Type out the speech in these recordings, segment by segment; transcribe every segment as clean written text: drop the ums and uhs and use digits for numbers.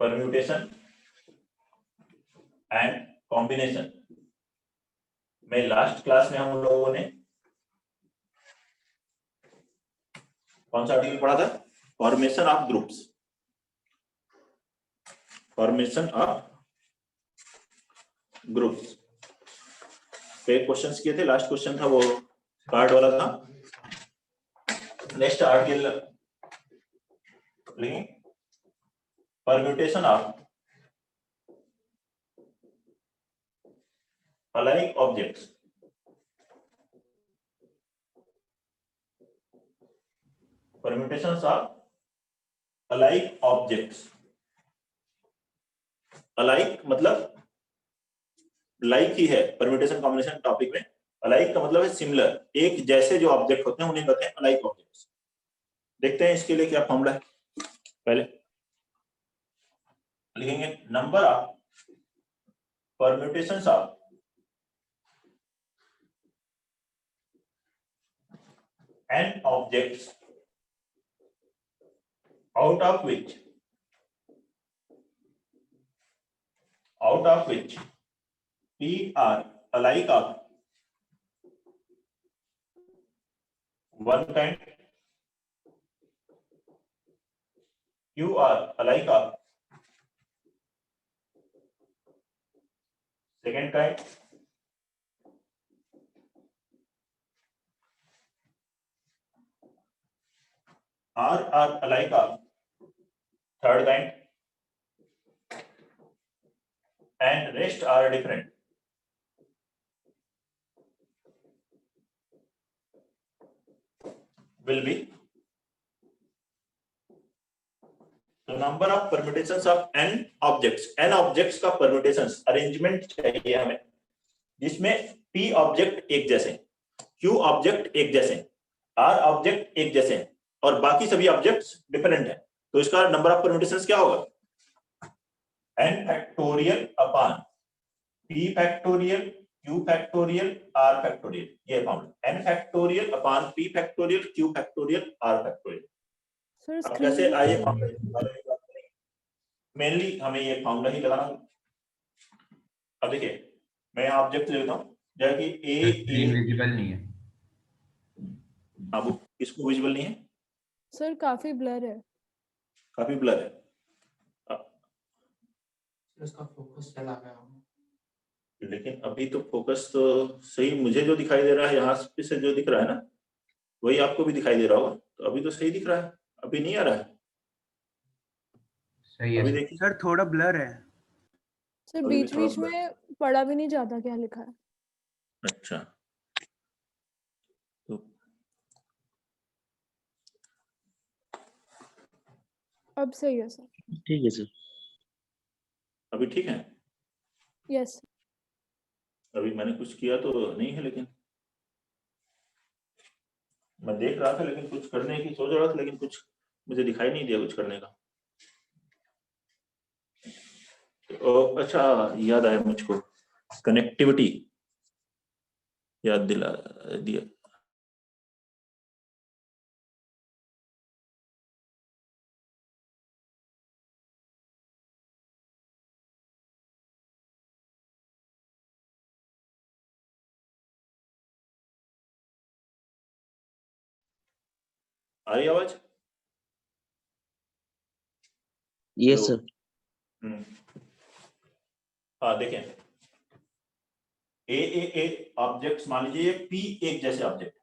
Permutation and combination में last class में हम लोगों ने कौन सा आर्टिकल पढ़ा था? Formation of groups, formation of groups पे क्वेश्चंस किए थे। लास्ट क्वेश्चन था वो कार्ड वाला था। नेक्स्ट आर्टिकल लिखेंगे permutation of alike objects, permutations of alike objects। alike मतलब like ही है, परम्यूटेशन कॉम्बिनेशन टॉपिक में alike का मतलब है सिमिलर, एक जैसे जो ऑब्जेक्ट होते हैं उन्हें कहते हैं alike objects। देखते हैं इसके लिए क्या फॉर्मूला है। पहले लिखेंगे number of permutations of n objects out of which p are alike of one kind, q are alike of second kind, r are alike of third kind, and rest are different। will be the number of permutations of n objects। n objects का permutations arrangement चाहिए हमें जिसमें p object एक जैसे, q object एक जैसे, r object एक जैसे और बाकी सभी ऑब्जेक्ट्स डिफरेंट हैं। तो इसका नंबर ऑफ परम्यूटेशंस क्या होगा? n factorial upon p factorial q factorial r factorial, ये formula n factorial upon p factorial q factorial r factorial. अब कैसे आइए मेनली हमें ये फॉर्मूला ही लगाना। अब देखिए मैं यहाँ ऑब्जेक्ट लेता हूँ जैसे कि a विजिबल नहीं है। अब किसको विजिबल नहीं है? सर काफी ब्लर है। काफी ब्लर है। इसका फोकस चला गया। लेकिन अभी तो फोकस तो सही, मुझे जो दिखाई दे रहा है यहाँ से जो दिख रहा है ना वही आपको भी दिखाई दे रहा होगा। तो अभी तो सही दिख रहा है, अभी नहीं आ रहा है। सही है। अभी देखिए सर थोड़ा ब्लर है सर अभी भी बीच थोड़ा बीच में पढ़ा भी नहीं जाता क्या लिखा है। अच्छा तो अब सही है सर। ठीक है सर। अभी ठीक है। यस अभी मैंने कुछ किया तो नहीं है, लेकिन मैं देख रहा था लेकिन कुछ करने की सोच रहा था लेकिन कुछ मुझे दिखाई नहीं दिया कुछ करने का। तो अच्छा याद आया मुझको, कनेक्टिविटी याद दिला दिया। आ रही आवाज? Yes sir. हाँ देखें ए ऑब्जेक्ट्स मान लीजिए पी एक जैसे ऑब्जेक्ट,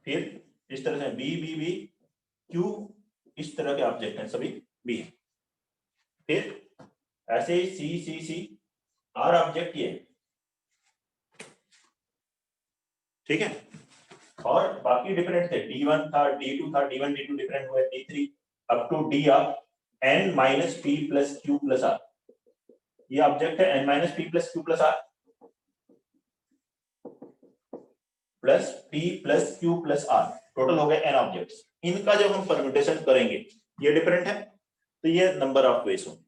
फिर इस तरह से बी क्यू इस तरह के ऑब्जेक्ट हैं, सभी बी है। फिर ऐसे ही सी आर ऑब्जेक्ट ये, ठीक है। और बाकी डिफरेंट थे, D1 था, D2 था, D1 D2 डिफरेंट हुए, D3 up to D of n minus P plus Q plus R. ये ऑब्जेक्ट है n minus P plus Q plus R plus P plus Q plus R, total हो गए n objects. इनका जब हम permutation करेंगे ये डिफरेंट है तो ये नंबर ऑफ वेज होंगे।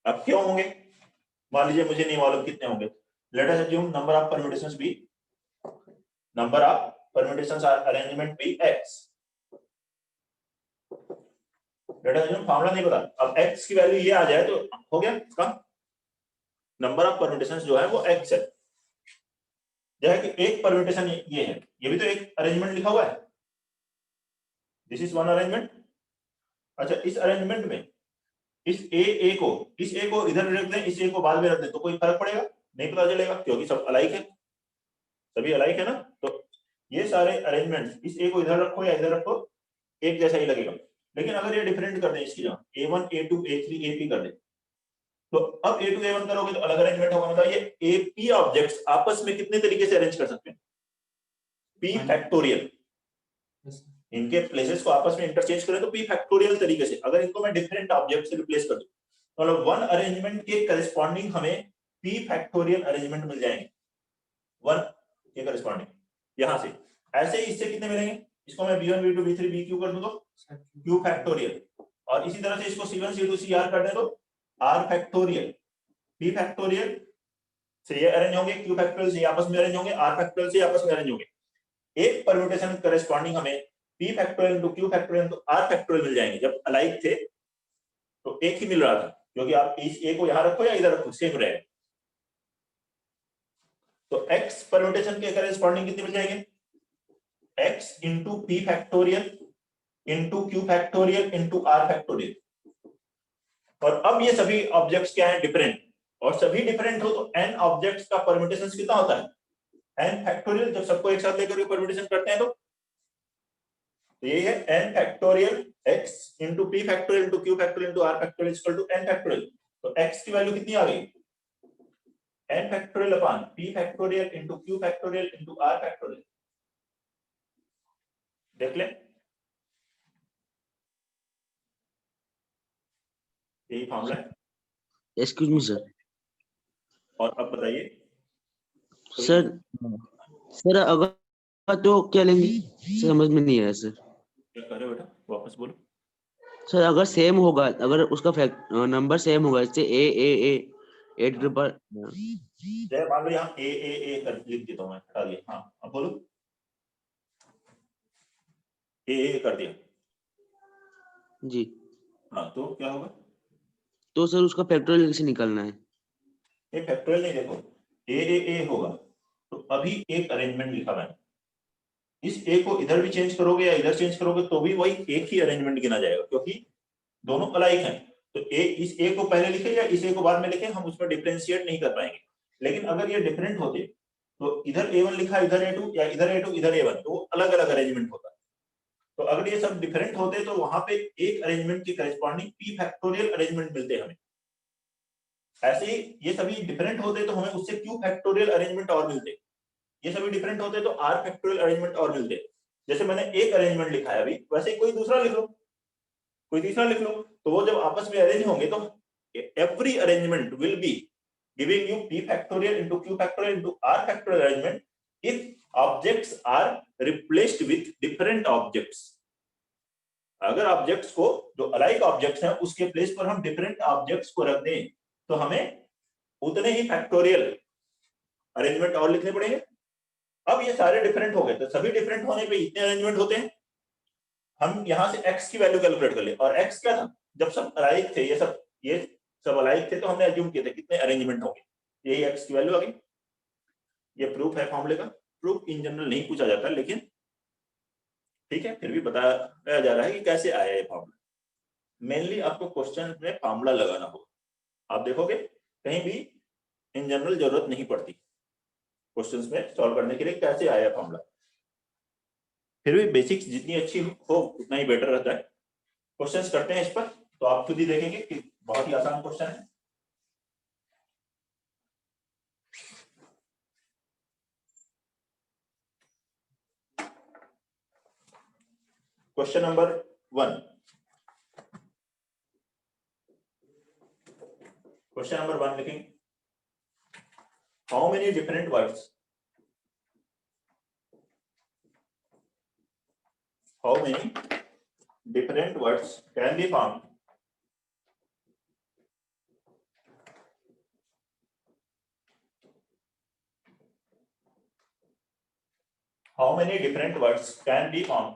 अब क्यों होंगे? मान लीजिए मुझे नहीं मालूम कितने होंगे। Let us assume number of permutations be, number of permutations are arrangement be x, let us assume formula नहीं पता, अब x की वैल्यू ये आ जाए तो हो गया इसका नंबर ऑफ परम्यूटेशंस जो है वो x है। जैसे कि एक परम्यूटेशन ये है, ये भी तो एक अरेंजमेंट लिखा हुआ है, दिस इज वन अरेंजमेंट। अच्छा, इस अरेंजमेंट में इस ए को इधर रख दें, इस ए को बाद में रख दें, तो कोई फर्क पड़ेगा? नहीं पता चलेगा, क्योंकि सब अलाइक है, सभी अलाइक है ना। तो ये सारे अरेंजमेंट, इस ए को इधर रखो या इधर रखो, एक जैसा ही लगेगा। लेकिन अगर ये डिफरेंट कर दें, इसकी जगह A1 A2 A3 AP कर दें, तो अब A2 A1 करोगे तो अलग अरेंजमेंट होगा। मतलब ये AP ऑब्जेक्ट्स आपस में कितने तरीके से अरेंज कर सकते हैं? P फैक्टोरियल, इनके प्लेसेस को आपस में इंटरचेंज करें तो P फैक्टोरियल तरीके से। अगर इनको मैं डिफरेंट ऑब्जेक्ट से रिप्लेस कर दूं, मतलब वन अरेंजमेंट के करस्पॉन्डिंग हमें P फैक्टोरियल अरेंजमेंट मिल जाएंगे, वन के करस्पॉन्डिंग यहां से। ऐसे ही इससे कितने मिलेंगे? इसको मैं B1 B2 B3 BQ कर दूं तो Q फैक्टोरियल, और इसी तरह से इसको C1 C2 CR कर दें तो R फैक्टोरियल। P फैक्टोरियल से ये अरेंज होंगे, Q फैक्टोरियल से आपस में अरेंज होंगे, R फैक्टोरियल से आपस में अरेंज होंगे। एक परम्यूटेशन करस्पॉन्डिंग हमें P factorial into Q factorial into R factorial मिल जाएंगे। जब अलाइक थे तो एक ही मिल रहा था, क्योंकि आप इस ए को यहां रखो या इधर रखो सेम रहेगा। तो X परम्यूटेशन के करस्पॉन्डिंग कितने मिल जाएंगे? X into P factorial into Q factorial into R factorial. और अब ये सभी ऑब्जेक्ट्स क्या है? डिफरेंट, और सभी डिफरेंट हो तो n ऑब्जेक्ट्स का परम्यूटेशन कितना होता है? n factorial. जब सबको एक साथ लेकर परम्यूटेशन करते हैं तो ये है n factorial x into P factorial into Q factorial into R factorial equal to n factorial. तो x की वैल्यू कितनी आ गई? n factorial upon P factorial into Q factorial into R factorial. देख लें, यही फॉर्मूला है। Excuse me sir. और अब बताइए सर सर अगर तो क्या लेंगे? समझ में नहीं आया सर। क्या कर रहे हो बेटा, वापस बोलो। सर अगर सेम होगा, अगर उसका नंबर सेम होगा, जैसे ए ट्रिपल। जय मान लो यहाँ ए कर लिख देता हूँ मैं, हटा दिया। हाँ अब बोलो, ए कर दिया जी, हाँ, तो क्या होगा? तो सर उसका फैक्टोरियल कैसे निकालना है? ये फैक्टोरियल नहीं, देखो ए होगा तो अभी एक अरेंजमेंट लिखा मैंने, इस ए को इधर भी चेंज करोगे या इधर चेंज करोगे तो भी वही एक ही अरेंजमेंट गिना जाएगा, क्योंकि दोनों अलाइक हैं। तो इस ए को पहले लिखे या इस ए को बाद में लिखे, हम उसमें डिफरेंशिएट नहीं कर पाएंगे। लेकिन अगर ये डिफरेंट होते तो इधर A1 लिखा इधर A2 या इधर A2 इधर A1, तो अलग अलग अरेंजमेंट होता। तो अगर ये सब डिफरेंट होते तो वहां पे एक अरेंजमेंट के करस्पॉन्डिंग P फैक्टोरियल अरेंजमेंट मिलते हमें। ऐसे ही ये सभी डिफरेंट होते तो हमें उससे Q फैक्टोरियल अरेंजमेंट और मिलते, ये सभी डिफरेंट होते तो R फैक्टोरियल अरेंजमेंट और मिलते। जैसे मैंने एक अरेंजमेंट लिखा है अभी, वैसे ही कोई दूसरा लिख लो, कोई तीसरा लिख लो, तो वो जब आपस में अरेंज होंगे तो every arrangement will be giving you P factorial into Q factorial into R factorial arrangement if objects are replaced with different objects। अगर ऑब्जेक्ट्स को, जो अलाइक ऑब्जेक्ट्स हैं उसके प्लेस पर हम डिफरेंट ऑब्जेक्ट्स को रख दें तो हमें उतने ही फैक्टोरियल अरेंजमेंट और लिखने पड़ेंगे। अब ये सारे डिफरेंट हो गए, तो सभी डिफरेंट होने पे इतने अरेंजमेंट होते हैं। हम यहां से x की वैल्यू कैलकुलेट कर ले, और x क्या था? जब सब अलाइक थे, ये सब अलाइक थे तो हमने अज्यूम किए थे कितने अरेंजमेंट होंगे, यही x की वैल्यू आ गई। ये प्रूफ है फॉर्मूले का। प्रूफ इन जनरल नहीं पूछा जाता, लेकिन ठीक है फिर भी बताया जा रहा है कि कैसे आया ये फॉर्मूला। मेनली आपको क्वेश्चन में फॉर्मूला लगाना होगा। आप देखोगे कहीं भी इन जनरल जरूरत नहीं पड़ती क्वेश्चंस में सॉल्व करने के लिए कैसे आया फॉर्मूला। फिर भी बेसिक्स जितनी अच्छी हो उतना ही बेटर रहता है। क्वेश्चंस करते हैं इस पर, तो आप खुद ही देखेंगे कि बहुत ही आसान क्वेश्चन है। क्वेश्चन नंबर 1, क्वेश्चन नंबर 1 लिखेंगे, how many different words, how many different words can be found how many different words can be found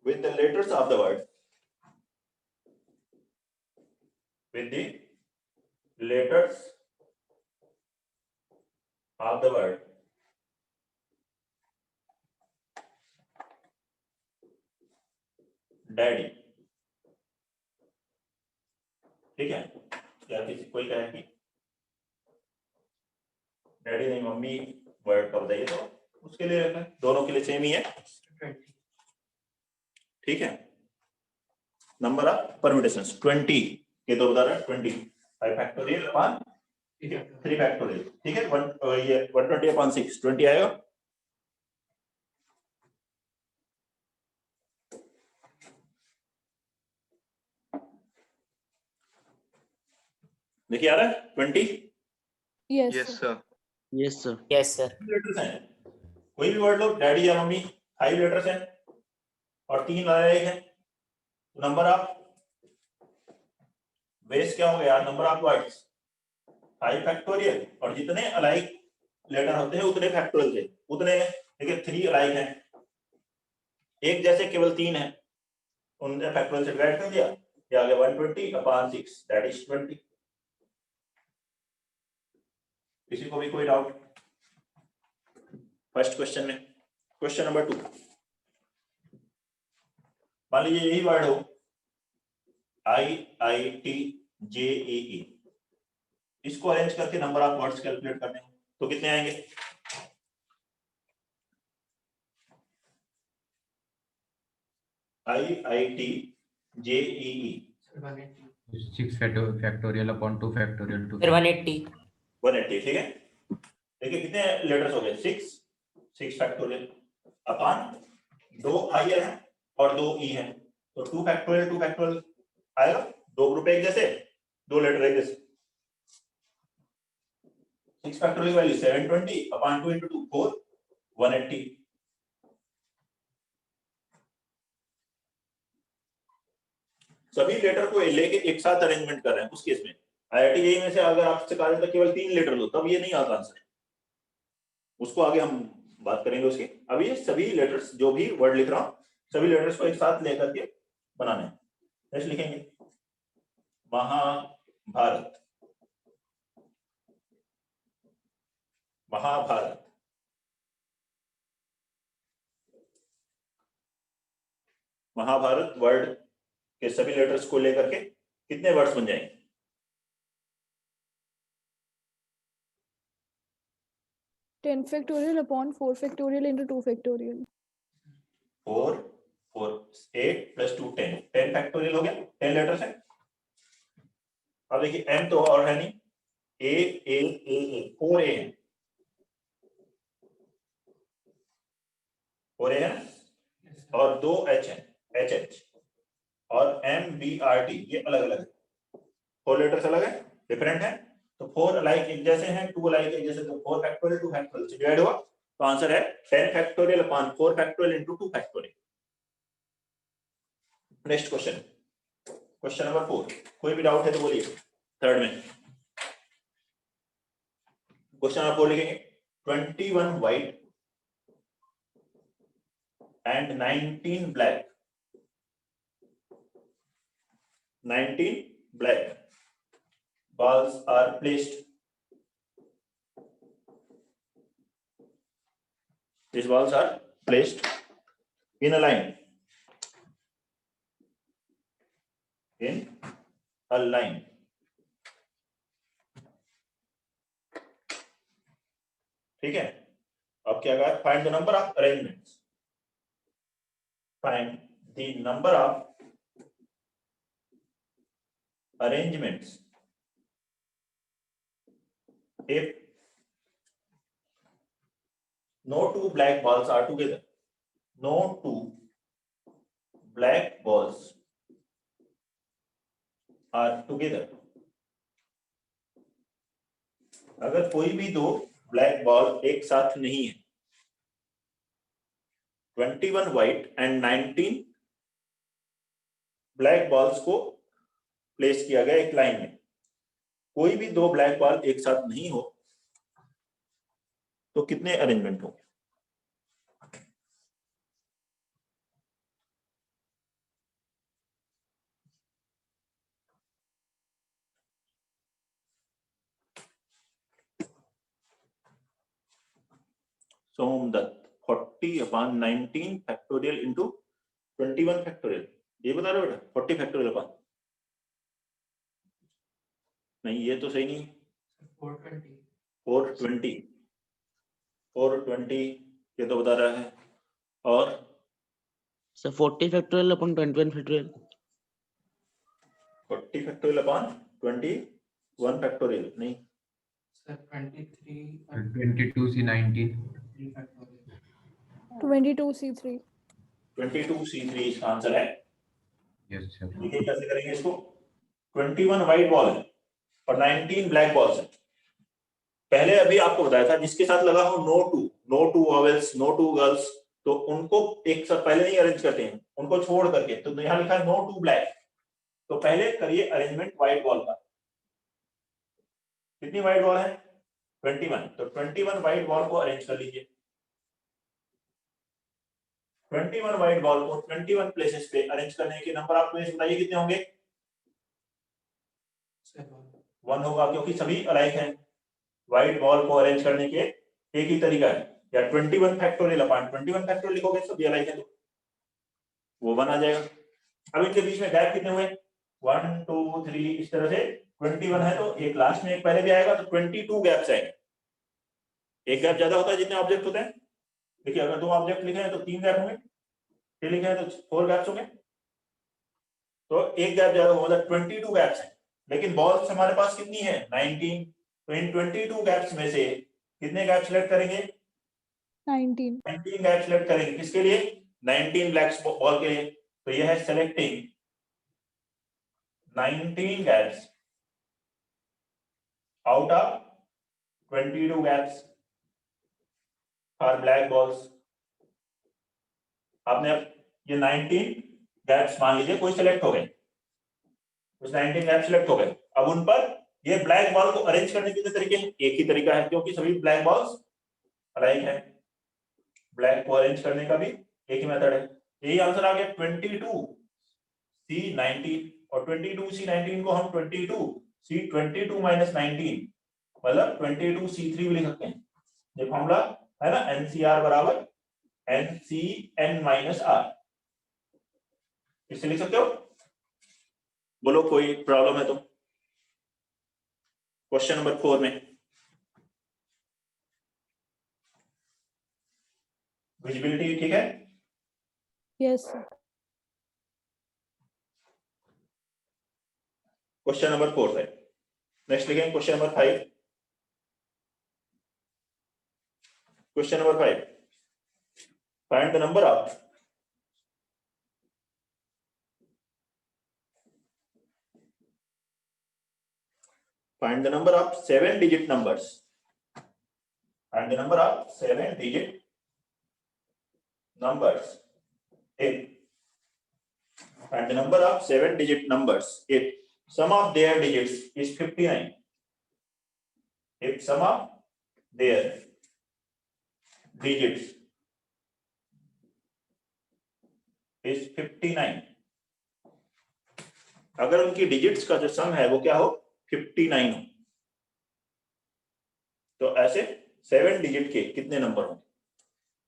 with the letters of the word, with the letters of the word daddy. ठीक है, या किसी कोई कहे कि daddy नहीं mummy word का बताइए, तो उसके लिए रखना है, दोनों के लिए सेम ही है। 20 ठीक है, नंबर ऑफ परम्यूटेशंस 20 के तो बता रहा है 20 5 फैक्टोरियल अपॉन 3 फैक्टोरियल। ठीक है, ये 120 अपॉन 6 20 आएगा। देखिए आ रहा है 20 Yes, Yes, sir. sir. Yes sir. Yes, sir. Letters हैं, कोई भी वर्ड लो, डैडी या मम्मी 5 लेटर्स हैं और 3 अलग हैं, नंबर ऑफ बेस क्या हो गया, नंबर ऑफ वर्ड्स 5 फैक्टोरियल, और जितने अलाइक लेटर होते हैं उतने फैक्टोरियल थे उतने। देखिए 3 अलाइक हैं, एक जैसे केवल 3 है, उनने फैक्टोरियल से डिवाइड कर दिया, ये आ गया 120 अपॉन 6 दैट इज 20। किसी को भी कोई डाउट फर्स्ट क्वेश्चन में? क्वेश्चन नंबर 2, मान लीजिए यही वर्ड हो IITJEE, इसको अरेंज करके नंबर ऑफ वर्ड्स कैलकुलेट करने हैं तो कितने आएंगे? IITJEE 6 factorial upon 2 factorial 2 Sir, 180. 180। ठीक है, देखिए कितने लेटर्स हो गए, 6 फैक्टोरियल अपॉन 2 आई है और 2 ई है, तो 2 फैक्टोरियल आएगा, 2 ग्रुप एक जैसे, 2 लेटर एक जैसे। 6 फैक्टोरियल वैल्यू 720 अपॉन 2 into 2 4 180। सभी लेटर को लेके एक साथ अरेंजमेंट कर रहे हैं। उस केस में IIT जेईई में से अगर आपसे कहा जाता है केवल 3 लेटर लो, तब ये नहीं आता आंसर, उसको आगे हम बात करेंगे उसकी। अभी ये सभी लेटर्स जो भी वर्ड लिख रहा हूं, सभी लेटर्स को एक साथ लेकर के बनाने हैं। नेक्स्ट लिखेंगे महाभारत, महाभारत, महाभारत वर्ड के सभी लेटर्स को लेकर के कितने वर्ड्स बन जाएंगे? 10 factorial upon 4 factorial into 2 factorial. 4 8 plus 2 10 10 factorial हो गया, 10 लेटर्स हैं। अब देखिए m तो और है नहीं, a 4 a है, 4 a है और 2 h है, h और m b r t, ये अलग अलग है, 4 लेटर्स अलग है, डिफरेंट है, तो 4 अलाइक एक जैसे हैं, 2 अलाइक एक जैसे, तो 4 फैक्टोरियल 2 फैक्टोरियल से डिवाइड हुआ, तो आंसर है 10 factorial upon 4 factorial into 2 factorial. Next question, question number 4, कोई भी डाउट है तो बोलिए। थर्ड में क्वेश्चन नंबर 4 लिखेंगे 21 white and 19 black, 19 black balls are placed, these balls are placed in a line, in a line, ठीक है। अब क्या कहा, find the number of arrangements, find the number of arrangements if no 2 black balls are together, no 2 black balls are together, अगर कोई भी 2 black ball एक साथ नहीं है, 21 व्हाइट एंड 19 ब्लैक बॉल्स को प्लेस किया गया एक लाइन में, कोई भी 2 ब्लैक बॉल एक साथ नहीं हो तो कितने अरेंजमेंट होंगे? सोमदत्त 40/19 फैक्टोरियल इंटू 21 फैक्टोरियल, ये बता रहे हो बेटा 40 फैक्टोरियल अपॉन, नहीं ये तो सही नहीं, 420 ये तो बता रहा है, और sir 40 factorial upon 21 factorial. 40 factorial upon 21 factorial, नहीं 22C19 22C3 22C3 इसका आंसर है। Yes sir. देखिए कैसे करेंगे इसको, 21 व्हाइट बॉल है और 19 ब्लैक बॉल्स है। पहले अभी आपको बताया था जिसके साथ लगा हो no two vowels, no two girls, तो उनको एक साथ पहले नहीं अरेंज करते हैं, उनको छोड़ करके, तो यहाँ लिखा है नो टू ब्लैक, तो पहले करिए अरेंजमेंट व्हाइट बॉल का। कितनी व्हाइट बॉल है 21, तो 21 व्हाइट बॉल को अरेंज कर लीजिए। 21 व्हाइट बॉल को 21 प्लेसेस पे अरेंज करने के नंबर आप मुझे बताइए कितने होंगे। 1 होगा क्योंकि सभी अलाइक हैं। व्हाइट बॉल को अरेंज करने के एक ही तरीका है, या 21 फैक्टोरियल अपॉन 21 फैक्टोरियल लिखोगे, सभी अलाइक है तो वो 1 आ जाएगा। अब इनके बीच में गैप कितने हुए 1 2 3, इस तरह से 21 है तो एक लास्ट में एक पहले भी आएगा, तो 22 गैप्स आएंगे। एक गैप ज्यादा होता है जितने ऑब्जेक्ट होते हैं। देखिए अगर 2 ऑब्जेक्ट लिखे हैं तो 3 गैप होंगे, 3 लिखे हैं तो 4 गैप्स होंगे, तो एक गैप ज्यादा होगा, 22 गैप्स हैं। लेकिन बॉल्स हमारे पास कितनी है 19, तो इन 22 गैप्स में से कितने गैप सिलेक्ट करेंगे 19 गैप सिलेक्ट करेंगे, किसके लिए 19 ब्लैक बॉल के लिए, तो यह है selecting 19 gaps out of 22 gaps for black balls. आपने अब ये 19 गैप्स मान लीजिए कोई सिलेक्ट हो गए, कुछ 19 गैप सिलेक्ट हो गए, अब उन पर ये ब्लैक बॉल को अरेंज करने के तरीके एक ही तरीका है, क्योंकि सभी ब्लैक बॉल्स अलाइक है, ब्लैक को अरेंज करने का भी एक ही मेथड है। यही आंसर आ गया 22C19, और 22C19 को हम 22C22 - 19 मतलब 22C3 भी लिख सकते हैं। ये फॉर्मूला है ना, NCR बराबर NCN-R, इससे लिख सकते हो। बोलो कोई प्रॉब्लम है तो। क्वेश्चन नंबर 4 में विजिबिलिटी ठीक है। yes sir. क्वेश्चन नंबर 4 है। नेक्स्ट लिखेंगे question number 5। Question number 5, find the number of find the number of 7-digit numbers. Find the number of 7-digit numbers if find the number of 7-digit numbers if sum of their digits is 59. If sum of their digits is 59, अगर उनकी digits का जो सम है वो क्या हो 59 हो, तो ऐसे 7 डिजिट के कितने नंबर होंगे,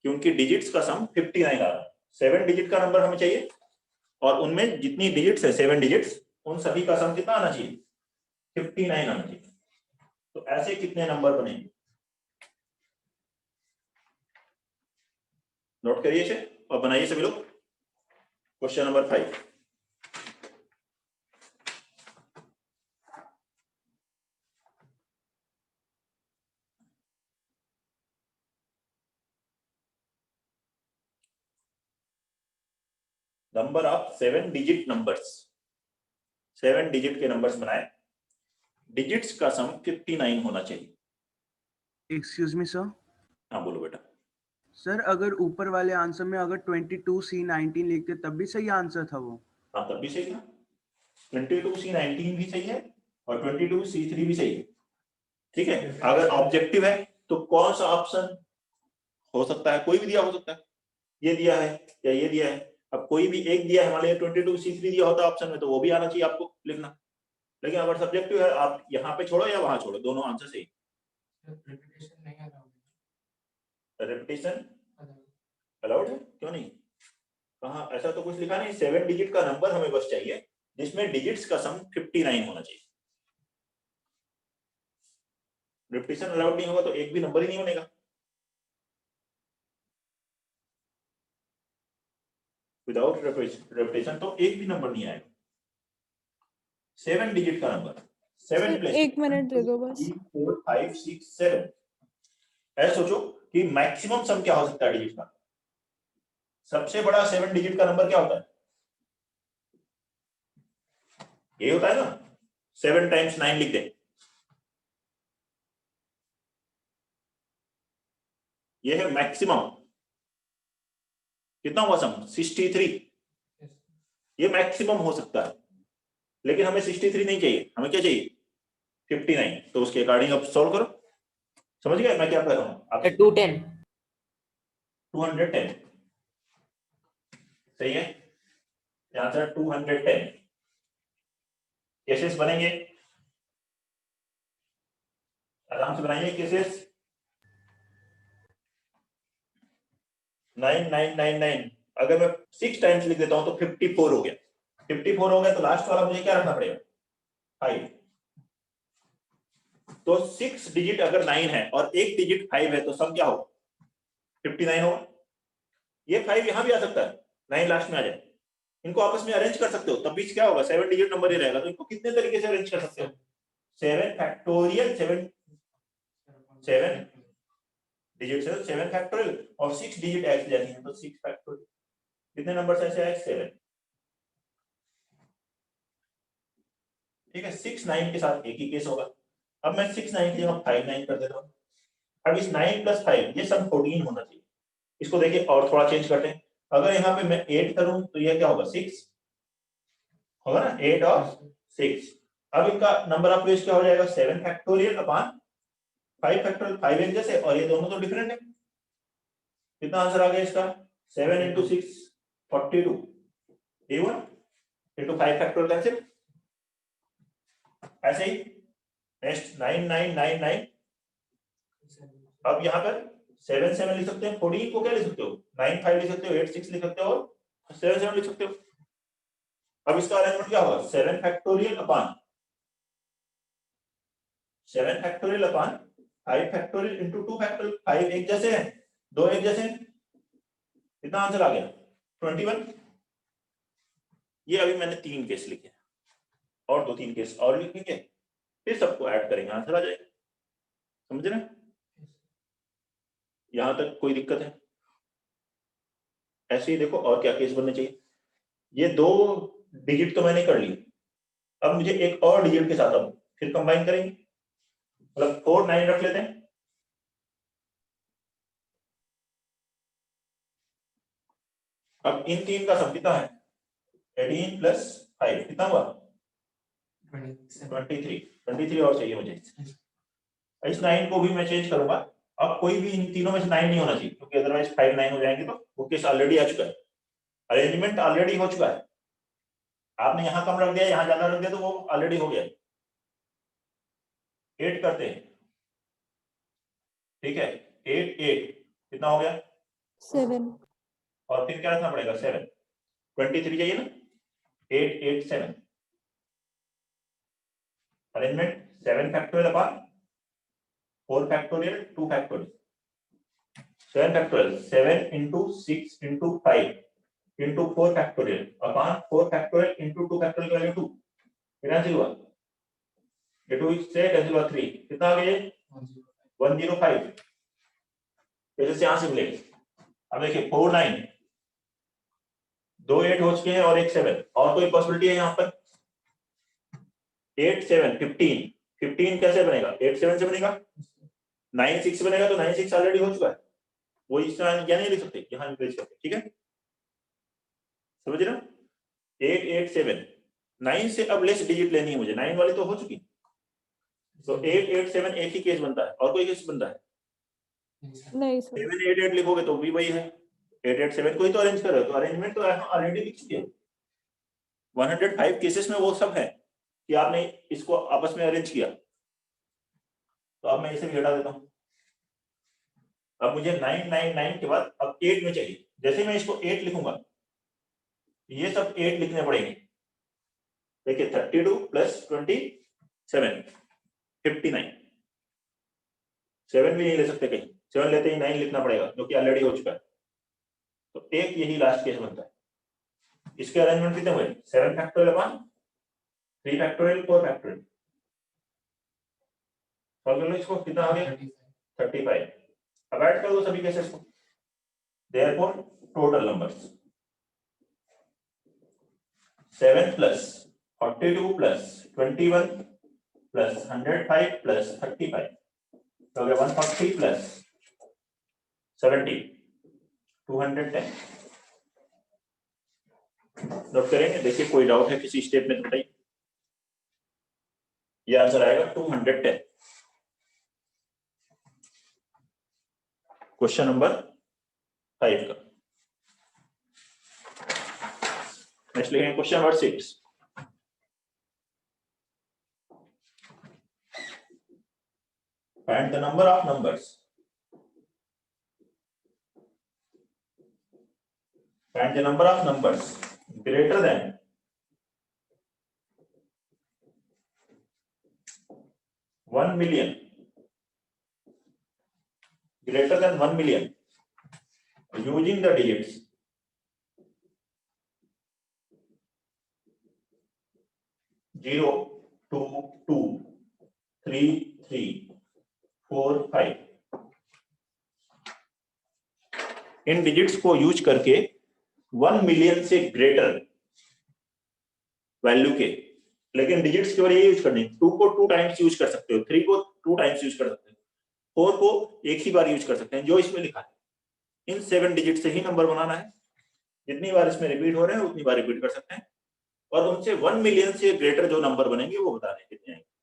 कि उनकी डिजिट्स का सम 59 आ रहा है। 7 डिजिट का नंबर हमें चाहिए और उनमें जितनी डिजिट्स है 7 डिजिट्स, उन सभी का सम कितना आना चाहिए 59 आना चाहिए। तो ऐसे कितने नंबर बनेंगे, नोट करिए इसे और बनाइए सभी लोग। Question number 5, number of 7 digit numbers, 7 digit के नंबर्स बनाए, डिजिट्स का सम 59 होना चाहिए। Excuse me sir. हाँ बोलो बेटा। सर अगर ऊपर वाले आंसर में अगर 22C19 लिखते तब भी सही आंसर था वो? हाँ तब भी सही था, 22C19 भी सही है और 22C3 भी सही है। ठीक है, अगर ऑब्जेक्टिव है तो कौन सा ऑप्शन हो सकता है, कोई भी दिया हो सकता है, ये दिया है या ये दिया है। अब कोई भी एक दिया है, मान लीजिए 22C3 दिया होता ऑप्शन में, तो वो भी आना चाहिए आपको लिखना। लेकिन अगर सब्जेक्टिव है, आप यहाँ पे छोड़ो या वहां छोड़ो, दोनों आंसर सही। रिपीटेशन अलाउड है, क्यों नहीं? कहाँ? ऐसा तो कुछ लिखा नहीं। 7 डिजिट का नंबर हमें बस चाहिए जिसमें डिजिट्स का सम 59 होना चाहिए। रिपीटेशन अलाउड नहीं होगा तो एक भी नंबर ही नहीं बनेगा। विदाउट रिपीटेशन तो एक भी नंबर नहीं आएगा। 7 डिजिट का नंबर, 7 सर, प्लस 1 मिनट दे दो बस। 3 4 5 6 7। ऐसे सोचो कि मैक्सिमम सम क्या हो सकता है डिजिट का। सबसे बड़ा 7 डिजिट का नंबर क्या होता है? ये होता है ना, 7 टाइम्स 9 लिख दे। ये है मैक्सिमम। कितना हुआ सम? 63। ये मैक्सिमम हो सकता है, लेकिन हमें 63 नहीं चाहिए, हमें क्या चाहिए? 59। तो उसके अकॉर्डिंग अब सॉल्व करो। समझ गए मैं क्या कर रहा हूँ? आप 210 210 सही है। आंसर 210। केसेस बनेंगे, आराम से बनाइए केसेस। 9999 अगर मैं 6 टाइम्स लिख देता हूं तो 54 हो गया। 54 हो गया तो लास्ट वाला मुझे क्या रखना पड़ेगा? 5। तो 6 डिजिट अगर 9 है और एक डिजिट 5 है तो सम क्या होगा? 59 होगा। ये 5 यहां भी आ सकता है, 9 लास्ट में आ जाए। इनको आपस में अरेंज कर सकते हो, तब भी क्या होगा? 7 डिजिट नंबर ही रहेगा। तो इनको कितने तरीके से अरेंज कर सकते हो? 7 फैक्टोरियल, 7 डिजिट से 7 फैक्टोरियल और 6 डिजिट एक्स जाती है तो 6 फैक्टोरियल। कितने नंबर ऐसे आए? 7। ठीक है। 6 9 के साथ एक ही केस होगा। अब मैं 6 9 की जगह 5 9 कर देता हूँ। अब इस 9 प्लस 5 ये सब 14 होना चाहिए। इसको देखिए और थोड़ा चेंज करते हैं। अगर यहाँ पे मैं 8 करूं तो ये क्या होगा? 6 होगा ना, 8 और 6। अब इनका नंबर ऑफ पेज क्या हो जाएगा? 7 फैक्टोरियल अपॉन 5 फैक्टोरियल। 5 एक जैसे और ये दोनों तो डिफरेंट है। कितना आंसर आ गया इसका? 7 into 6 42 A1 into 5 factorial cancel. ऐसे ही नेक्स्ट 9999। अब यहाँ पर 7 7 लिख सकते हैं, 14 को क्या लिख सकते हो? 9 5 लिख सकते हो, 8 6 लिख सकते हो और 7 7 लिख सकते हो। अब इसका अरेंजमेंट क्या होगा? 7 factorial upon 7 factorial upon 5 factorial into 2 factorial. 5 एक जैसे हैं, 2 एक जैसे हैं। कितना आंसर आ गया? 21। ये अभी मैंने 3 केस लिखे और 2-3 केस और लिखेंगे, फिर सबको ऐड करेंगे, आंसर आ जाएगा। समझ रहे? यहां तक कोई दिक्कत है? ऐसे ही देखो और क्या केस बनने चाहिए। ये 2 डिजिट तो मैंने कर ली। अब मुझे एक और डिजिट के साथ अब फिर कंबाइन करेंगे, मतलब 4 9 रख लेते हैं। अब इन 3 का सम कितना है? 18 प्लस 5 कितना हुआ? 23 और चाहिए मुझे। इस 9 को भी मैं चेंज करूंगा। अब कोई भी इन तीनों में से 9 नहीं होना चाहिए, क्योंकि अदरवाइज 5 9 हो जाएंगे तो वो केस ऑलरेडी आ चुका है, अरेंजमेंट ऑलरेडी हो चुका है। आपने यहां कम रख दिया, यहां ज्यादा रख दिया तो वो ऑलरेडी हो गया। 8 करते हैं, ठीक है। 8 8 कितना हो गया? 7। और फिर क्या रखना पड़ेगा? 7। 23 चाहिए ना। 8 8 7 arrangement 7 factorial upon 4 factorial 2 factorial. 7 factorial 7 into 6 into 5 into 4 factorial upon 4 factorial into 2 factorial का वैल्यू 2। कितना कैंसिल हुआ? ये 2 से कैंसिल हुआ 3। कितना आ गया? 105। कैसे से यहां से मिलेगा? अब देखिए 4 9 2 8 हो चुके हैं और एक 7 और कोई पॉसिबिलिटी है यहाँ पर? 8 7 15 15 कैसे बनेगा? 8 7 से बनेगा। 9 6 बनेगा तो 9 6 ऑलरेडी हो चुका है, वो इस तरह क्या नहीं लिख सकते, यहाँ रिप्लेस करते। ठीक है, समझ रहे हो? 8 8 7 9 से अब लेस डिजिट लेनी है मुझे, 9 वाली तो हो चुकी, तो 8 8 7 एक ही केस बनता है। और कोई केस बनता है? नहीं सर। 7 8 8 लिखोगे तो भी वही है। 8 8 7 को ही तो अरेंज करो, तो अरेंजमेंट तो ऑलरेडी लिख चुके हो। 105 केसेस में वो सब है कि आपने इसको आपस में अरेंज किया। तो अब मैं इसे भी हटा देता हूं। अब मुझे 999 के बाद अब 8 में चाहिए। जैसे मैं इसको 8 लिखूंगा ये सब 8 लिखने पड़ेंगे। देखिए 32 प्लस 27 59। 7 भी नहीं ले सकते, कहीं 7 लेते ही 9 लिखना पड़ेगा जो कि ऑलरेडी हो चुका है। तो एक यही लास्ट केस बनता है। इसके अरेंजमेंट कितने हुए? 7 factorial upon 3 factorial 4 factorial. Solve कर लो इसको, कितना आ गया? 35। अब ऐड कर दो सभी केसेस को। Therefore total numbers 7 plus 42 plus 21 plus 105 plus 35 तो हो गया 140 प्लस 70 210। नोट करेंगे। देखिए कोई डाउट है किसी स्टेप में तो बताइए। ये आंसर आएगा 210। क्वेश्चन नंबर 5 का। नेक्स्ट लिखेंगे question number 6। Find the number of numbers. Find the number of numbers greater than 1 million. Greater than 1 million. Using the digits 0, 2, 2, 3, 3, 4, 5। In digits को यूज करके 1 मिलियन से ग्रेटर वैल्यू के, लेकिन digits केवल ये use करनी। 2 को 2 टाइम्स यूज कर सकते हो, 3 को 2 टाइम्स यूज कर सकते हो, 4 को एक ही बार यूज कर सकते हैं जो इसमें लिखा है। इन 7 डिजिट से ही नंबर बनाना है। जितनी बार इसमें रिपीट हो रहे हैं उतनी बार रिपीट कर सकते हैं और उनसे 1 मिलियन से ग्रेटर जो नंबर बनेंगे वो बता दें कितने आएंगे।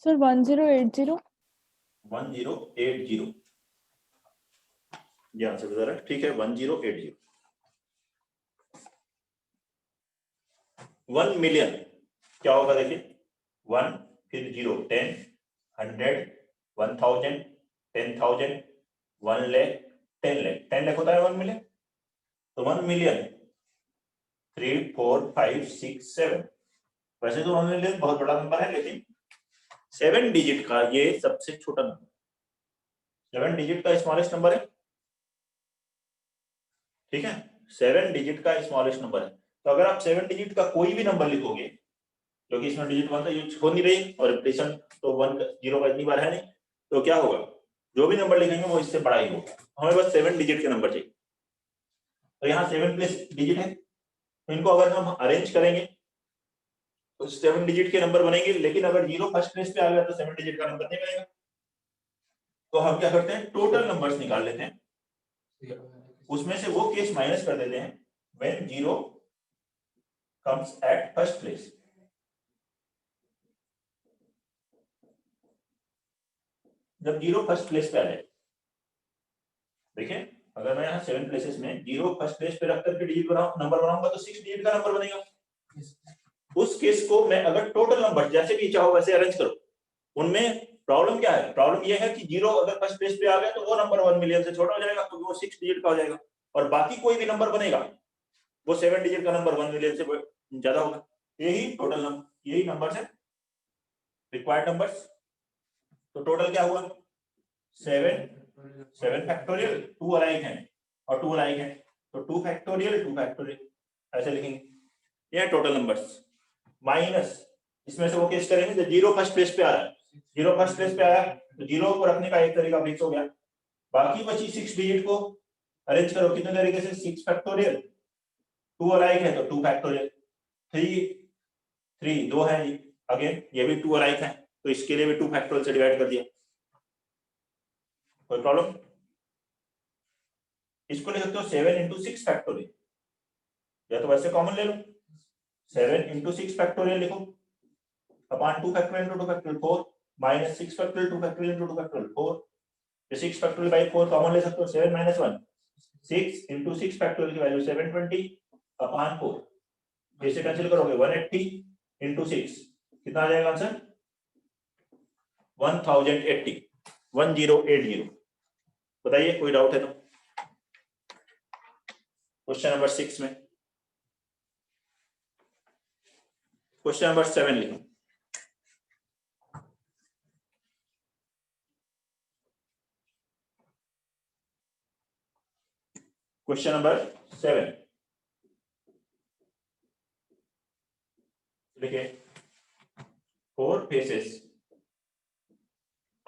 सर 1080 1080 ये आंसर बता रहा है। ठीक है 1080। 1 मिलियन क्या होगा देखिए, 1 फिर 0, 10, 100, 1000, 10,000, 1 लाख, 10 लाख। 10 लाख होता है 1 मिलियन। तो 1 मिलियन 3, 4, 5, 6, 7। वैसे तो 1 मिलियन बहुत बड़ा नंबर है, लेकिन 7 डिजिट का ये सबसे छोटा नंबर, 7 डिजिट का स्मॉलेस्ट नंबर है। ठीक है 7 डिजिट का स्मॉलेस्ट नंबर है। तो अगर आप 7 डिजिट का कोई भी नंबर लिखोगे, क्योंकि इसमें डिजिट 1 तो यूज हो नहीं रही और रिप्लेसन तो 1 0 का इतनी बार है नहीं, तो क्या होगा जो भी नंबर लिखेंगे वो इससे बड़ा ही होगा। हमें बस 7 डिजिट के नंबर चाहिए। तो यहाँ 7 प्लस डिजिट है, तो इनको अगर हम अरेंज करेंगे तो 7 डिजिट के नंबर बनेंगे, लेकिन अगर 0 फर्स्ट प्लेस पे आ गया तो 7 डिजिट का नंबर नहीं बनेगा। तो हम क्या करते हैं, टोटल नंबर्स निकाल लेते हैं, उसमें से वो केस माइनस कर देते हैं when 0 comes at first place. जब 0 फर्स्ट प्लेस पे आ जाए, देखिए अगर मैं यहाँ 7 प्लेसेस में 0 फर्स्ट प्लेस पे रख करके डिजिट नंबर बनाऊंगा तो 6 डिजिट का नंबर बनेगा। उस केस को मैं अगर टोटल नंबर जैसे भी चाहो वैसे अरेंज करो, उनमें प्रॉब्लम क्या है, प्रॉब्लम ये है कि 0 अगर फर्स्ट प्लेस पे आ गया तो वो नंबर 1 मिलियन से छोटा हो जाएगा, तो वो 6 डिजिट का हो जाएगा, और बाकी कोई भी नंबर बनेगा वो 7 डिजिट का नंबर 1 मिलियन से ज्यादा होगा। यही टोटल नंबर, यही नंबर है रिक्वायर्ड नंबर्स। तो टोटल क्या हुआ 7 फैक्टोरियल, 2 अलाइक हैं और 2 अलाइक हैं, तो 2 फैक्टोरियल 2 फैक्टोरियल ऐसे लिखेंगे। ये टोटल नंबर्स माइनस इसमें से वो केस करेंगे जब 0 फर्स्ट प्लेस पे आ रहा है। 0 फर्स्ट प्लेस पे आया तो 0 को रखने का एक तरीका फिक्स हो गया, बाकी बची 6 डिजिट को अरेंज करो कितने तरीके से, 6 फैक्टोरियल, 2 अलाइक है तो 2 फैक्टोरियल, 3 2 है जी, अगेन ये भी 2 अलाइक है तो इसके लिए भी 2 फैक्टोरियल से डिवाइड कर दिया। कोई प्रॉब्लम? इसको लिख सकते हो 7 into 6 फैक्टोरियल, या तो वैसे कॉमन ले लो 7 into 6 factorial लिखो upon 2 factorial into 2 factorial 4 minus 6 factorial 2 factorial into 2 factorial 4 ये 6 factorial by 4 कॉमन ले सकते हो 7 minus 1 6 into 6 factorial की वैल्यू 720 upon 4 इसे कैंसिल करोगे 180 into 6 कितना आ जाएगा आंसर 1080 1080 बताइए कोई डाउट है तो क्वेश्चन नंबर 6 में क्वेश्चन नंबर 7 लिखो क्वेश्चन नंबर 7 देखिए 4 faces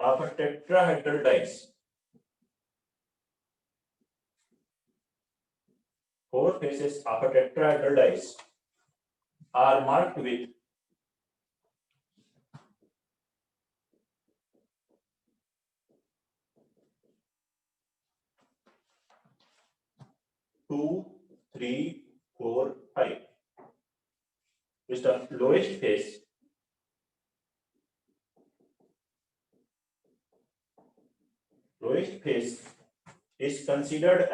of a tetrahedral dice 4 faces of a tetrahedral dice are marked with 2, 3, 4, 5 is the lowest face is considered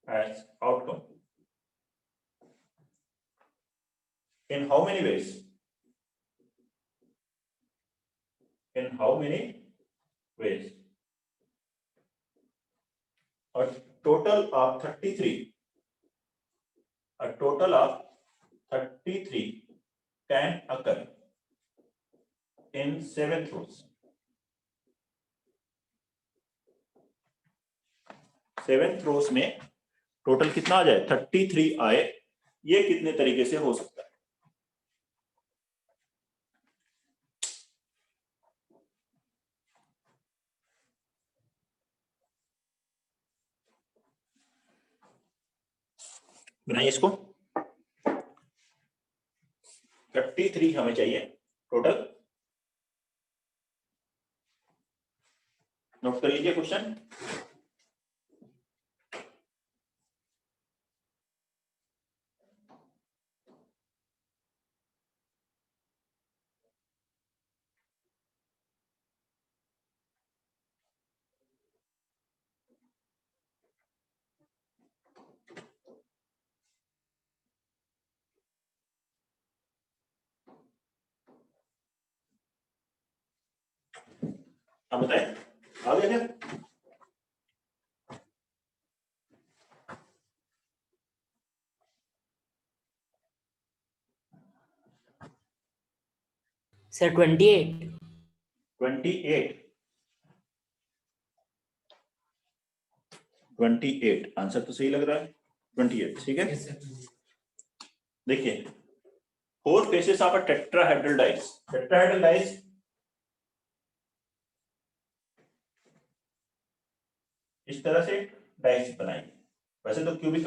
as outcome in how many ways a total of 33 can occur in 7 rows 7 rows में total कितना आ जाए 33 आए ये कितने तरीके से हो सकता है बनाइए इसको 33 हमें चाहिए टोटल नोट कर लीजिए क्वेश्चन आप बताएं आ गया क्या Sir, 28. 28 आंसर तो सही लग रहा है 28 ठीक है देखिए 4 faces of a tetrahedral dice इस तरह से डाइस बनाएंगे वैसे तो क्यूबिक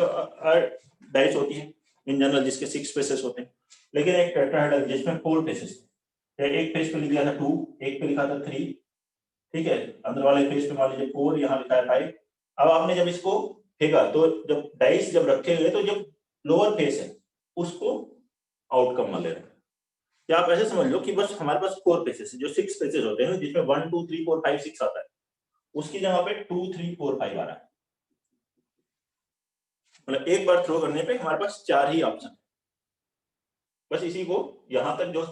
डाइस होती है इन जनरल जिसके 6 फेसेस होते हैं लेकिन एक टेट्राहेड्रल जिसमें 4 फेसेस एक फेस पे लिख लिया था 2 एक पे लिखा था 3 ठीक है अंदर वाले फेस पे मान लीजिए 4 यहाँ लिखा है 5 अब आपने जब इसको फेंका तो जब डाइस जब रखे हुए तो जब लोअर फेस है उसको आउटकम मान ले रहे हैं या आप ऐसे समझ लो कि बस हमारे पास 4 फेसेस जो 6 फेसेस होते हैं जिसमें 1 2 3 4 5 6 आता है उसकी जगह पे 2 3 4 5 आ रहा है मतलब एक बार थ्रो करने पे हमारे पास 4 ही ऑप्शन है बस इसी को यहां तक जो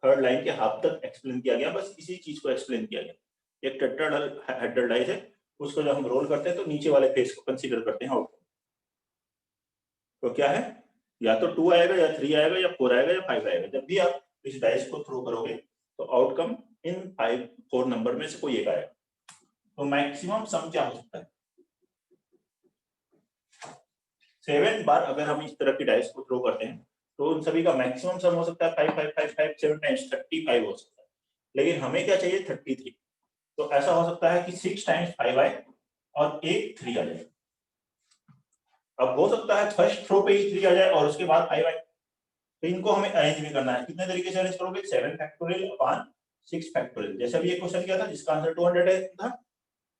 थर्ड लाइन के हाफ तक एक्सप्लेन किया गया बस इसी चीज को एक्सप्लेन किया गया एक टेट्राहेड्रल डाइस है उसको जब हम रोल करते हैं तो नीचे वाले फेस को कंसीडर करते हैं आउटकम तो क्या है या तो 2 आएगा या 3 आएगा या 4 आएगा या 5 आएगा जब भी आप इस डाइस को थ्रो करोगे तो आउटकम इन 4 नंबर में से कोई एक आएगा तो मैक्सिमम सम क्या हो सकता है 7 बार अगर हम इस तरह की डाइस को थ्रो करते हैं तो उन सभी का मैक्सिमम सम हो सकता है 5 5 5 5 7 टाइम्स 35 हो सकता है लेकिन हमें क्या चाहिए 33 तो ऐसा हो सकता है कि 6 टाइम्स 5 आए और एक 3 आ जाए अब हो सकता है फर्स्ट थ्रो पे ही 3 आ जाए और उसके बाद 5 आए तो इनको हमें अरेंज भी करना है कितने तरीके से अरेंज करोगे 7 फैक्टोरियल अपॉन 6 फैक्टोरियल जैसा भी ये क्वेश्चन किया था जिसका आंसर 200 था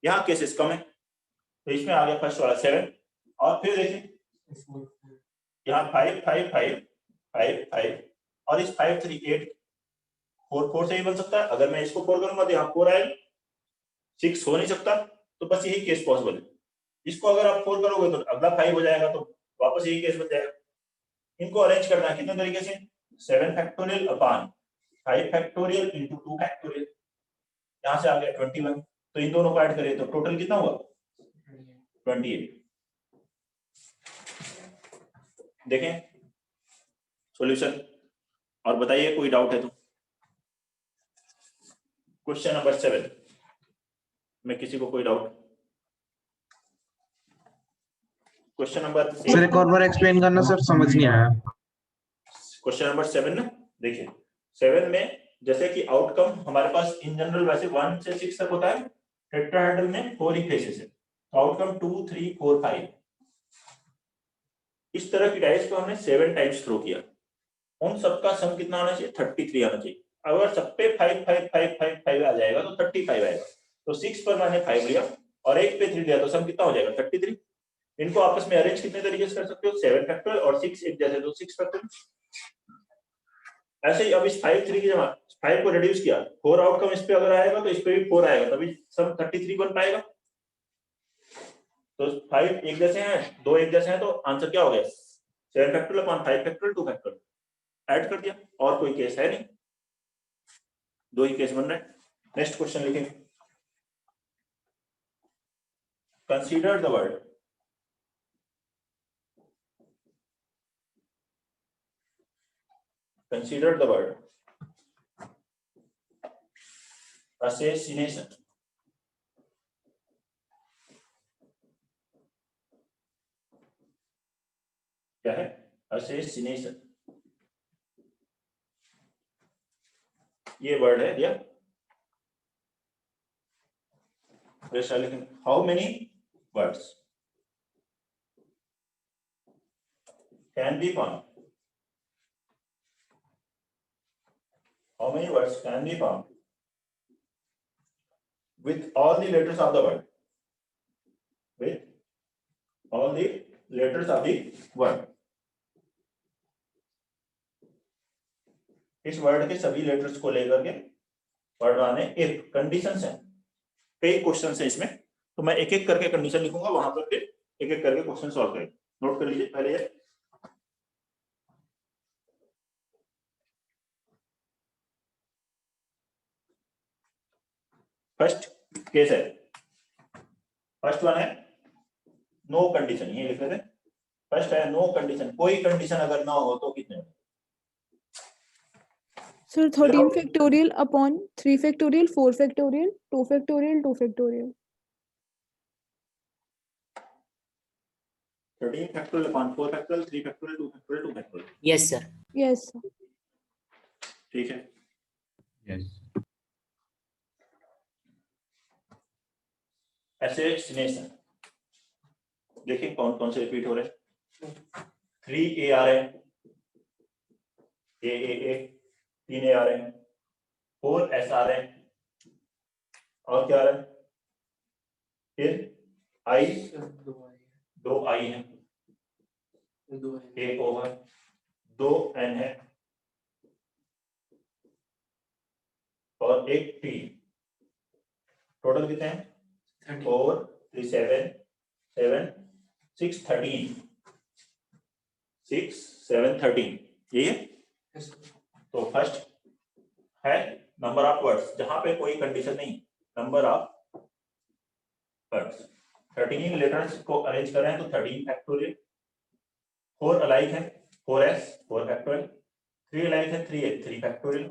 यहाँ केसेस कम है, तो इसमें आ गया फर्स्ट वाला 7। और फिर देखिए यहाँ 5 5 5 5 5 और इस 5 3 8 4 4 से ही बन सकता है। अगर मैं इसको 4 करूंगा तो यहाँ 4 आएगा, 6 हो नहीं सकता, तो बस यही केस पॉसिबल है। इसको अगर आप 4 करोगे तो अगला 5 हो जाएगा, तो वापस यही केस बच जाएगा। इनको अरेंज करना है कितने तरीके से, 7 factorial upon 5 factorial into 2 factorial, यहाँ से आ गया 21। तो इन दोनों को ऐड करें तो टोटल कितना हुआ, 28। देखें सॉल्यूशन और बताइए कोई डाउट है तो। क्वेश्चन नंबर 7 में किसी को कोई डाउट? क्वेश्चन नंबर सर एक और बार एक्सप्लेन करना सर, समझ नहीं आया। क्वेश्चन नंबर 7 ना, देखिए 7 में जैसे कि आउटकम हमारे पास इन जनरल वैसे 1 से 6 तक होता है, टेट्राहेड्रल में 4 ही फेसेस है, तो आउटकम 2 3 4 5। इस तरह की डाइस को हमने 7 टाइम्स थ्रो किया, उन सबका सम कितना आना चाहिए, 33 आना चाहिए। अगर सब पे 5 5 5 5 5 आ जाएगा तो 35 आएगा, तो 6 पर मैंने 5 लिया और 1 पे 3 लिया, तो सम कितना हो जाएगा, 33। इनको आपस में अरेंज कितने तरीके से कर सकते हो, 7 फैक्टोरियल और 6 एक जैसे, तो 6 फैक्टोरियल। ऐसे ही अब इस 5 3 की जगह 5 को रिड्यूस किया, 4 आउटकम इस पे अगर आएगा तो इस पे भी 4 आएगा, तभी सम 33 बन पाएगा। तो 5 एक जैसे हैं, 2 एक जैसे हैं, तो आंसर क्या हो गया, 7 factorial upon 5 factorial 2 factorial. Add कर दिया, और कोई केस है नहीं, 2 ही केस बन रहे हैं। नेक्स्ट क्वेश्चन लिखेंगे, consider the word consider the word assassination. क्या है, assassination, ये वर्ड है दिया। How many words can be found, how many words can be found with all the letters of the word, with all the letters of the word। इस word के सभी letters को लेकर के वर्ड बनाने, एक कंडीशंस है, कई क्वेश्चंस हैं इसमें, तो मैं एक एक करके कंडीशन लिखूंगा, वहां पर फिर एक एक करके क्वेश्चन सॉल्व करेंगे। नोट कर लीजिए पहले ये फर्स्ट केस है, फर्स्ट वन है नो कंडीशन, ये लिख लेते हैं। फर्स्ट है नो कंडीशन, कोई कंडीशन अगर ना हो तो कितने, Sir, 13 factorial upon 3 factorial, 4 factorial, 2 factorial, 2 factorial. 13 factorial upon 4 factorial, 3 factorial, 2 factorial, 2 factorial. Yes, sir. Yes, sir. ठीक है, Yes. assassination देखिए कौन कौन से रिपीट हो रहे हैं। 3 ए आ रहे हैं, ए 3 ए आ रहे हैं, 4 एस आ रहे हैं, और क्या आ रहा है, फिर आई 2 आई है, एक ओ है, 2 एन है, और एक टी। टोटल कितने हैं, 4 3 7 7 6 13, 6 7 13, ये है। तो फर्स्ट है नंबर ऑफ वर्ड्स, जहां पे कोई कंडीशन नहीं, नंबर ऑफ वर्ड्स। 13 लेटर्स को अरेंज कर रहे हैं तो 13 फैक्टोरियल, 4 अलाइक है 4s 4 फैक्टोरियल, 3 अलाइक है 3 3 फैक्टोरियल,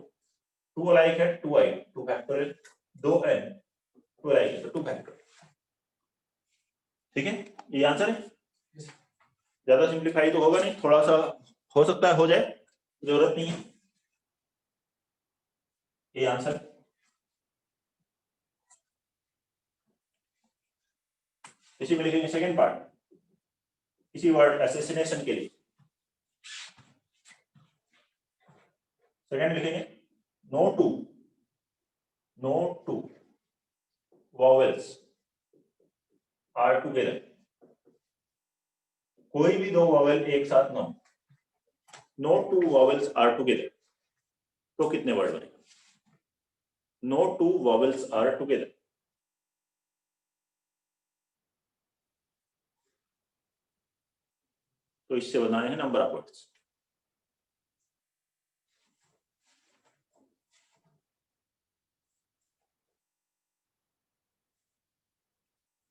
2 अलाइक है 2i 2 फैक्टोरियल, 2n 2 अलाइक है तो 2 फैक्टोरियल। ठीक है, ये आंसर है। ज्यादा सिंप्लीफाई तो होगा नहीं, थोड़ा सा हो सकता है हो जाए, जरूरत नहीं है। ये आंसर। इसी में लिखेंगे सेकेंड पार्ट, इसी वर्ड असैसिनेशन के लिए सेकेंड लिखेंगे no two vowels are together, कोई भी दो वॉवेल एक साथ ना हो, no two vowels are together, तो कितने वर्ड बनेगा? No two vowels are together, तो इससे बनाए हैं नंबर ऑफ वर्ड्स।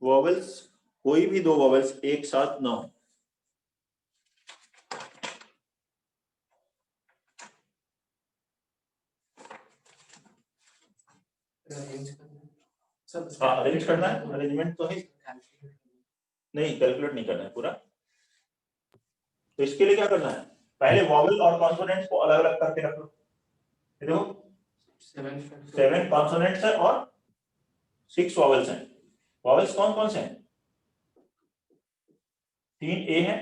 वॉवेल्स, कोई भी दो वॉवेल्स एक साथ ना हो, हाँ अरेंज करना है, अरेंजमेंट तो है नहीं, कैलकुलेट नहीं करना है पूरा। तो इसके लिए क्या करना है, पहले वॉवेल और कॉन्सोनेंट्स को अलग अलग करके रख लो। ये देखो 7 कॉन्सोनेंट्स है और 6 वॉवेल्स हैं। वॉवेल्स कौन कौन से हैं? 3 ए है,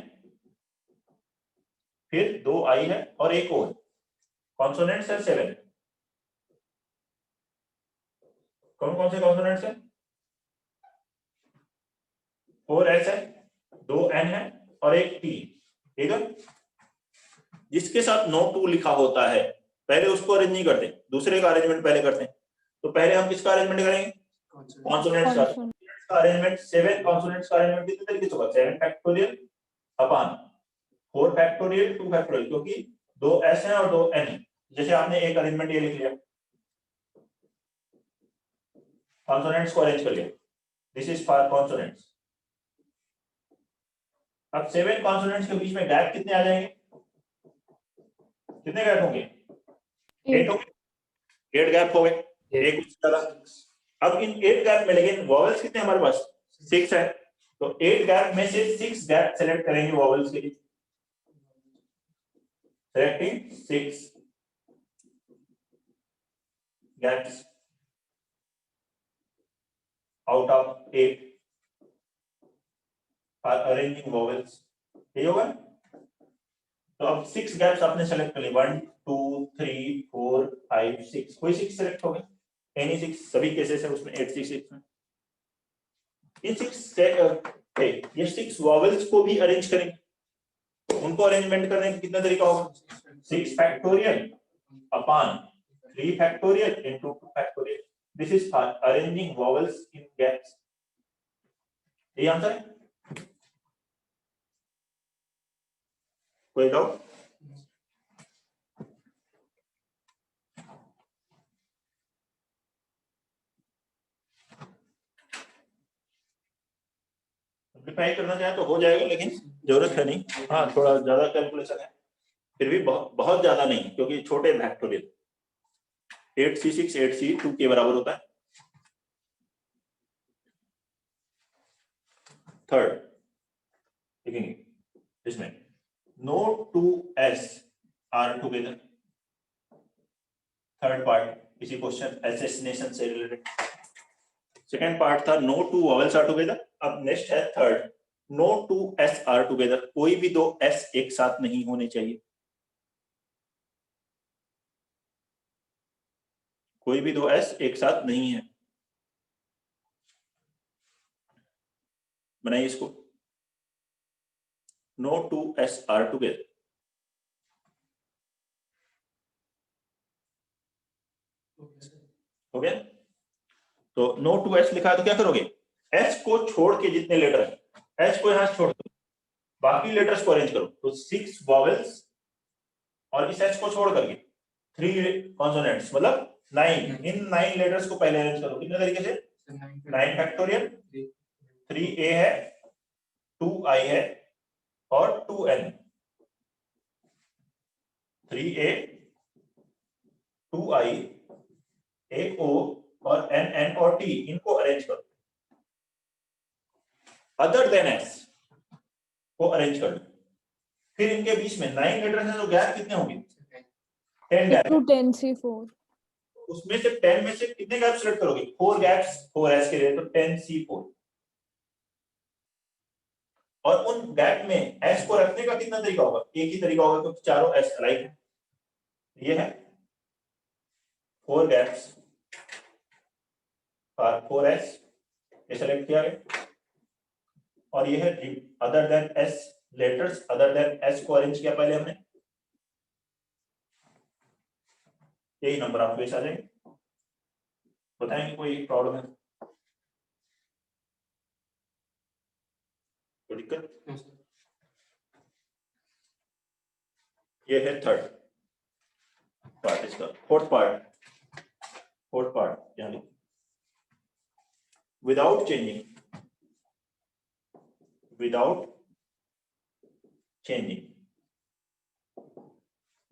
फिर 2 आई है और एक ओ है। कॉन्सोनेंट्स है 7। कौन कौन से कॉन्सोनेंट्स है? 4 एस है, 2 एन है और एक टी। ठीक है, जिसके साथ नो टू लिखा होता है पहले उसको अरेंज नहीं करते, दूसरे का अरेंजमेंट पहले करते हैं। तो पहले हम किसका अरेंजमेंट करेंगे? कॉन्सोनेंट्स का अरेंजमेंट। 7 कॉन्सोनेंट्स का अरेंजमेंट कितने तरीके से होगा? 7 फैक्टोरियल अपॉन 4 फैक्टोरियल 2 फैक्टोरियल, क्योंकि 2 एस है और 2 एन है। जैसे आपने एक अरेंजमेंट ये लिख लिया, कॉन्सोनेंट्स को अरेंज कर लिया, दिस इज फॉर कॉन्सोनेंट्स। अब 7 कॉन्सोनेंट्स के बीच में गैप कितने आ जाएंगे? कितने गैप होंगे? 8 होंगे। 8 गैप हो गए, एक उससे ज्यादा। अब इन 8 गैप में लेकिन वॉवेल्स कितने हमारे पास? 6 है, तो 8 गैप में से 6 गैप सेलेक्ट करेंगे वॉवेल्स के लिए। Selecting 6 gaps out of 8 for arranging vowels. यही होगा। तो अब 6 गैप्स आपने सेलेक्ट कर लिए, 1 2 3 4 5 6, कोई 6 सेलेक्ट हो गए, एनी 6, सभी केसेस है उसमें 8 6 6 में। इन 6 से ये 6 वॉवेल्स को भी अरेंज करेंगे। उनको अरेंजमेंट करने का कितना तरीका होगा? 6 factorial upon 3 factorial into 2 factorial. This is for arranging vowels in gaps. ये आंसर है। कोई डाउट? सिंप्लीफाई करना चाहे तो हो जाएगा, लेकिन जरूरत है नहीं। हाँ थोड़ा ज्यादा कैलकुलेशन है, फिर भी बहुत ज्यादा नहीं, क्योंकि छोटे फैक्टोरियल 8c6 8c2 के बराबर होता है। थर्ड देखेंगे इसमें, no two S are together. Third part इसी क्वेश्चन एसेसिनेशन से रिलेटेड। सेकेंड पार्ट था no two vowels are together. अब नेक्स्ट है third, no two S are together. कोई भी दो एस एक साथ नहीं होने चाहिए, कोई भी दो एस एक साथ नहीं है। बनाइए इसको, no two S are together. हो गया? तो नो टू एस लिखा है तो क्या करोगे? एस को छोड़ के जितने लेटर है, एस को यहां छोड़ दो, बाकी लेटर्स को अरेंज करो। तो 6 वॉवेल्स और इस एस को छोड़ करके 3 कॉन्सोनेंट्स, मतलब 9। इन 9 लेटर्स को पहले अरेंज करो। कितने तरीके से? 9 फैक्टोरियल, 3a है, 2i है और 2n। 3a 2i एक o और n और t, इनको अरेंज करो। अदर देन s को अरेंज कर लो। फिर इनके बीच में 9 लेटर्स हैं, तो गैप कितने होंगे? 10 गैप। to 10c4 उसमें से 10 में से कितने गैप सेलेक्ट करोगे? 4 गैप्स 4s के लिए, तो 10c4। और उन गैप में s को रखने का कितना तरीका होगा? एक ही तरीका होगा, क्योंकि चारों s अलाइक है। ये है 4 गैप्स और 4s, ये सेलेक्ट किया गया। और ये है other than S letters, other than S को अरेंज किया पहले हमने, यही नंबर आपको ऐसा आ जाएंगे। बताएंगे कोई प्रॉब्लम है, कोई दिक्कत? ये है थर्ड पार्ट इसका। फोर्थ पार्ट यानी without changing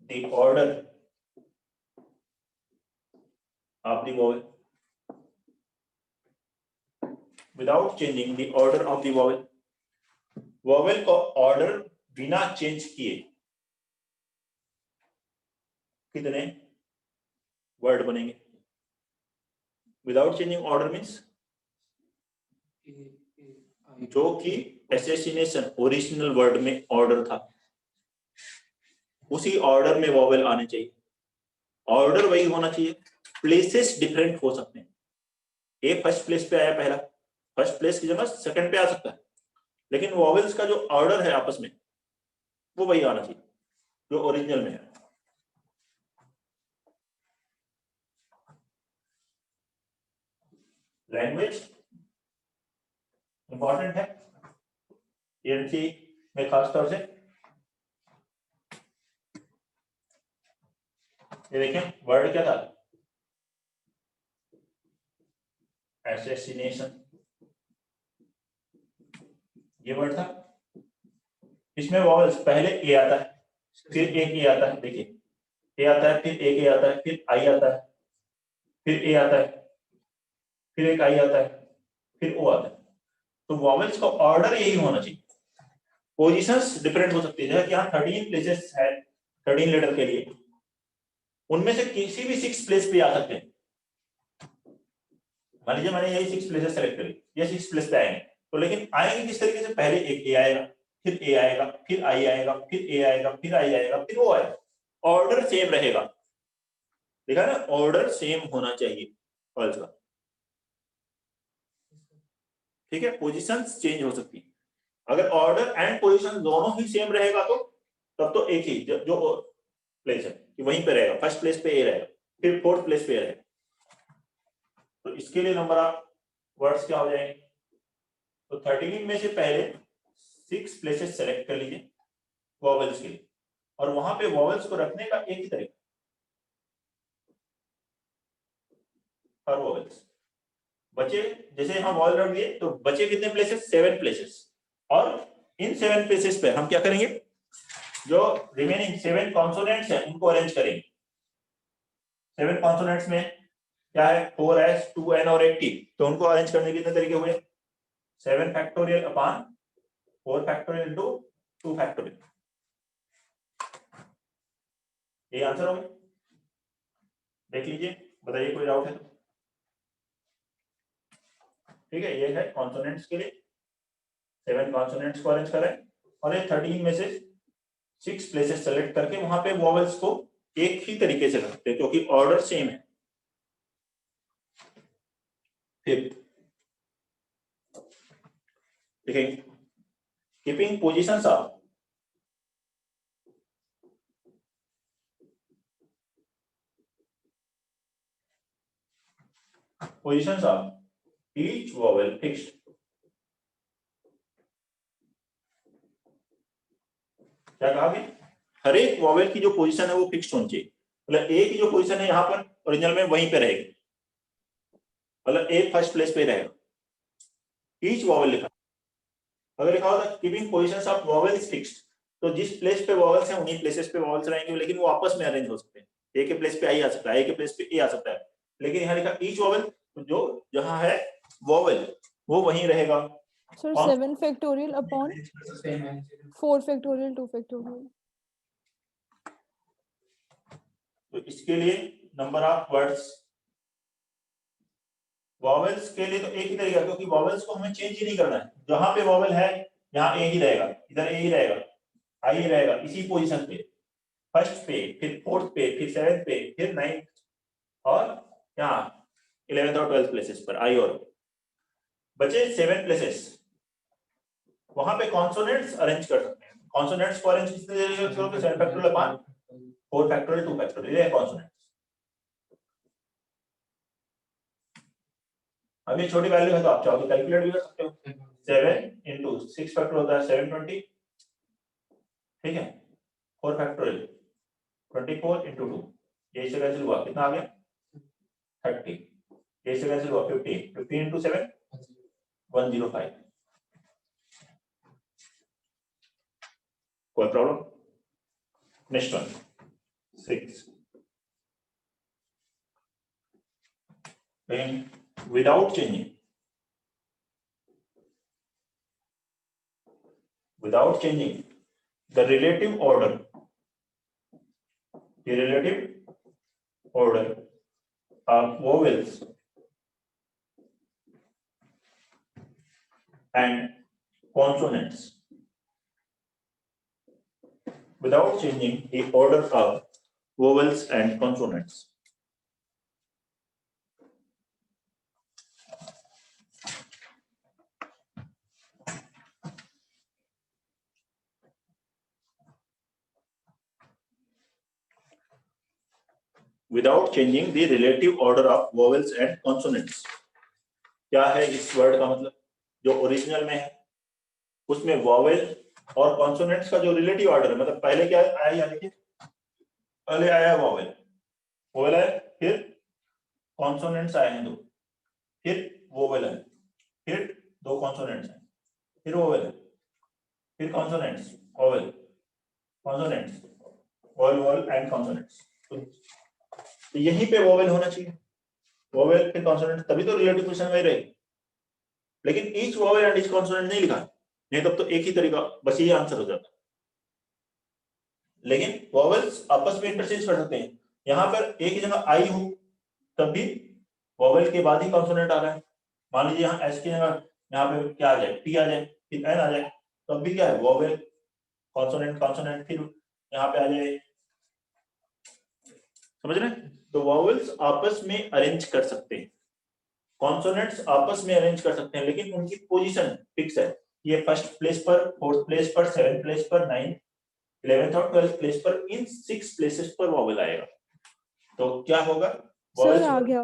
the order of the vowel, without changing the order of the vowel, vowel का ऑर्डर बिना चेंज किए कितने वर्ड बनेंगे? विदाउट चेंजिंग ऑर्डर मीन्स जो कि एसेसिनेशन ओरिजिनल वर्ड में ऑर्डर था उसी ऑर्डर में वॉवेल आने चाहिए। ऑर्डर वही होना चाहिए, प्लेसेस डिफरेंट हो सकते हैं। ए फर्स्ट प्लेस पे आया, पहला फर्स्ट प्लेस की जगह सेकंड पे आ सकता है, लेकिन वॉवेल्स का जो ऑर्डर है आपस में वो वही आना चाहिए जो ओरिजिनल में है। लैंग्वेज इंपॉर्टेंट है एनसी में खास तौर से। ये देखें वर्ड क्या था, एसेसिनेशन, ये वर्ड था। इसमें वॉवेल्स पहले ए आता है, फिर एक ए आता है, देखिए ए आता है, फिर एक ए आता है, फिर आई आता है, फिर ए आता है, फिर एक आई आता है, फिर ओ आता है। तो वॉवेल्स का ऑर्डर यही होना चाहिए। पोजीशंस डिफरेंट हो सकती है, जैसे कि यहाँ 13 प्लेसेस है 13 लेटर के लिए, उनमें से किसी भी 6 प्लेस पे आ सकते हैं। मान लीजिए मैंने यही 6 प्लेसेस सेलेक्ट करी, ये 6 प्लेस पे आएंगे, तो लेकिन आएंगे किस तरीके से? पहले एक ए आएगा, फिर ए आएगा, फिर आई आएगा, फिर ए आएगा, फिर आई आएगा, फिर ओ आएगा। ऑर्डर सेम रहेगा, देखा ना, ऑर्डर सेम होना चाहिए वर्ड्स का, ठीक है। पोजीशंस चेंज हो सकती है, अगर ऑर्डर एंड पोजीशन दोनों ही सेम रहेगा तो तब तो एक ही जो प्लेस है कि वहीं पे रहेगा, फर्स्ट प्लेस पे ए रहेगा, फिर फोर्थ प्लेस पे ए रहेगा। तो इसके लिए नंबर ऑफ वर्ड्स क्या हो जाएंगे? तो 13 में से पहले 6 प्लेसेस सेलेक्ट कर लीजिए वॉवेल्स के लिए, और वहां पे वॉवेल्स को रखने का एक ही तरीका, हर वॉवेल्स बचे, जैसे यहां वॉवेल रख दिए तो बचे कितने प्लेसेस? 7 प्लेसेस। और इन 7 प्लेसेस पे हम क्या करेंगे? जो रिमेनिंग 7 कॉन्सोनेंट्स हैं उनको अरेंज करेंगे। 7 कॉन्सोनेंट्स में क्या है? 4s 2n और 8t, तो उनको अरेंज करने के कितने तरीके हुए? 7 factorial upon 4 factorial into 2 factorial. ये आंसर होगा, देख लीजिए, बताइए कोई डाउट है तो। ठीक है, ये है कॉन्सोनेंट्स के लिए 7 कॉन्सोनेंट्स को अरेंज करें, और ये 13 में से 6 प्लेसेस सेलेक्ट करके वहां पे वॉवेल्स को एक ही तरीके से रखते हैं क्योंकि ऑर्डर सेम है। फिफ्थ देखेंगे, keeping positions of each vowel fixed। क्या कहा गया? हर एक वॉवेल की जो पोजीशन है वो फिक्स्ड होनी चाहिए। मतलब ए की जो पोजीशन है यहाँ पर ओरिजिनल में वहीं पे रहेगी, मतलब ए फर्स्ट प्लेस पे रहेगा। ईच वॉवेल लिखा, अगर लिखा होता keeping positions of vowels fixed, तो जिस प्लेस पे वॉवेल्स हैं उन्हीं प्लेसेस पे वॉवेल्स रहेंगे, लेकिन वो आपस में अरेंज हो सकते हैं। ए के प्लेस पे आई आ सकता है, ए के प्लेस पे ए आ सकता है, लेकिन यहाँ लिखा ईच वॉवेल, तो जो जहाँ है वॉवेल वो वहीं रहेगा। Sir, 7 factorial upon 4 factorial 2 factorial। तो इसके लिए नंबर ऑफ वर्ड्स वॉवेल्स के लिए तो एक ही तरीका, क्योंकि वॉवेल्स को हमें चेंज ही नहीं करना है। जहां पे वॉवेल है यहाँ ए ही रहेगा, इधर ए ही रहेगा, आई रहेगा इसी पोजीशन पे, फर्स्ट पे, फिर फोर्थ पे, फिर 7th पे, फिर 9th, और यहाँ 11th और 12th प्लेसेस पर आई और बचे 7 प्लेसेस। वहां पे कॉन्सोनेंट्स अरेंज कर सकते हैं। कॉन्सोनेंट्स को अरेंज किस तरीके से करोगे? 7 फैक्टोरियल अपान 4 फैक्टोरियल 2 फैक्टोरियल, ये है कॉन्सोनेंट्स। अब ये छोटी वैल्यू है तो आप चाहो तो कैलकुलेट भी कर सकते हो। 7 into 6 फैक्टर होता है 720, ठीक है। 4 फैक्टोरियल 24 into 2, ये इससे कैंसिल हुआ, कितना आ गया 30, ये इससे कैंसिल हुआ 15, 15 into 7 105। कोई problem? Next one 6, without changing the relative order of vowels and consonants, without changing the order of vowels and consonants. Without changing the relative order of vowels and consonants. क्या है इस word का मतलब? जो original में है उसमें vowel और कॉन्सोनेंट्स का जो रिलेटिव ऑर्डर है, मतलब पहले क्या आया, यहाँ देखिए पहले आया वॉवेल आया, फिर कॉन्सोनेंट्स आए हैं 2, फिर वोवेल है, फिर 2 कॉन्सोनेंट्स हैं, फिर वोवेल है, फिर consonants, vowel, consonants, vowel and consonants. तो यहीं पे वोवेल होना चाहिए, वोवेल फिर कॉन्सोनेंट, तभी तो रिलेटिव पोजीशन में रहेगी। लेकिन each vowel and each consonant नहीं लिखा है, नहीं तब तो एक ही तरीका, बस ये आंसर हो जाता। लेकिन वोवेल्स आपस में इंटरचेंज कर सकते हैं। यहाँ पर एक ही जगह आई हो तब भी वोवेल के बाद ही कॉन्सोनेंट आ रहा है। मान लीजिए यहाँ एस की जगह यहाँ पे क्या आ जाए, टी आ जाए, फिर एन आ जाए, तब भी क्या है वोवेल कॉन्सोनेंट कॉन्सोनेंट, फिर यहाँ पे आ जाए, समझ रहे हैं? तो वोवेल्स आपस में अरेंज कर सकते हैं, कॉन्सोनेंट्स आपस में अरेंज कर सकते हैं, लेकिन उनकी पोजीशन फिक्स है। ये फर्स्ट प्लेस पर, फोर्थ प्लेस पर, 7th प्लेस पर, 9th 11th और 12th प्लेस पर, इन 6 प्लेसेस पर वोवेल आएगा। तो क्या होगा? सर आ गया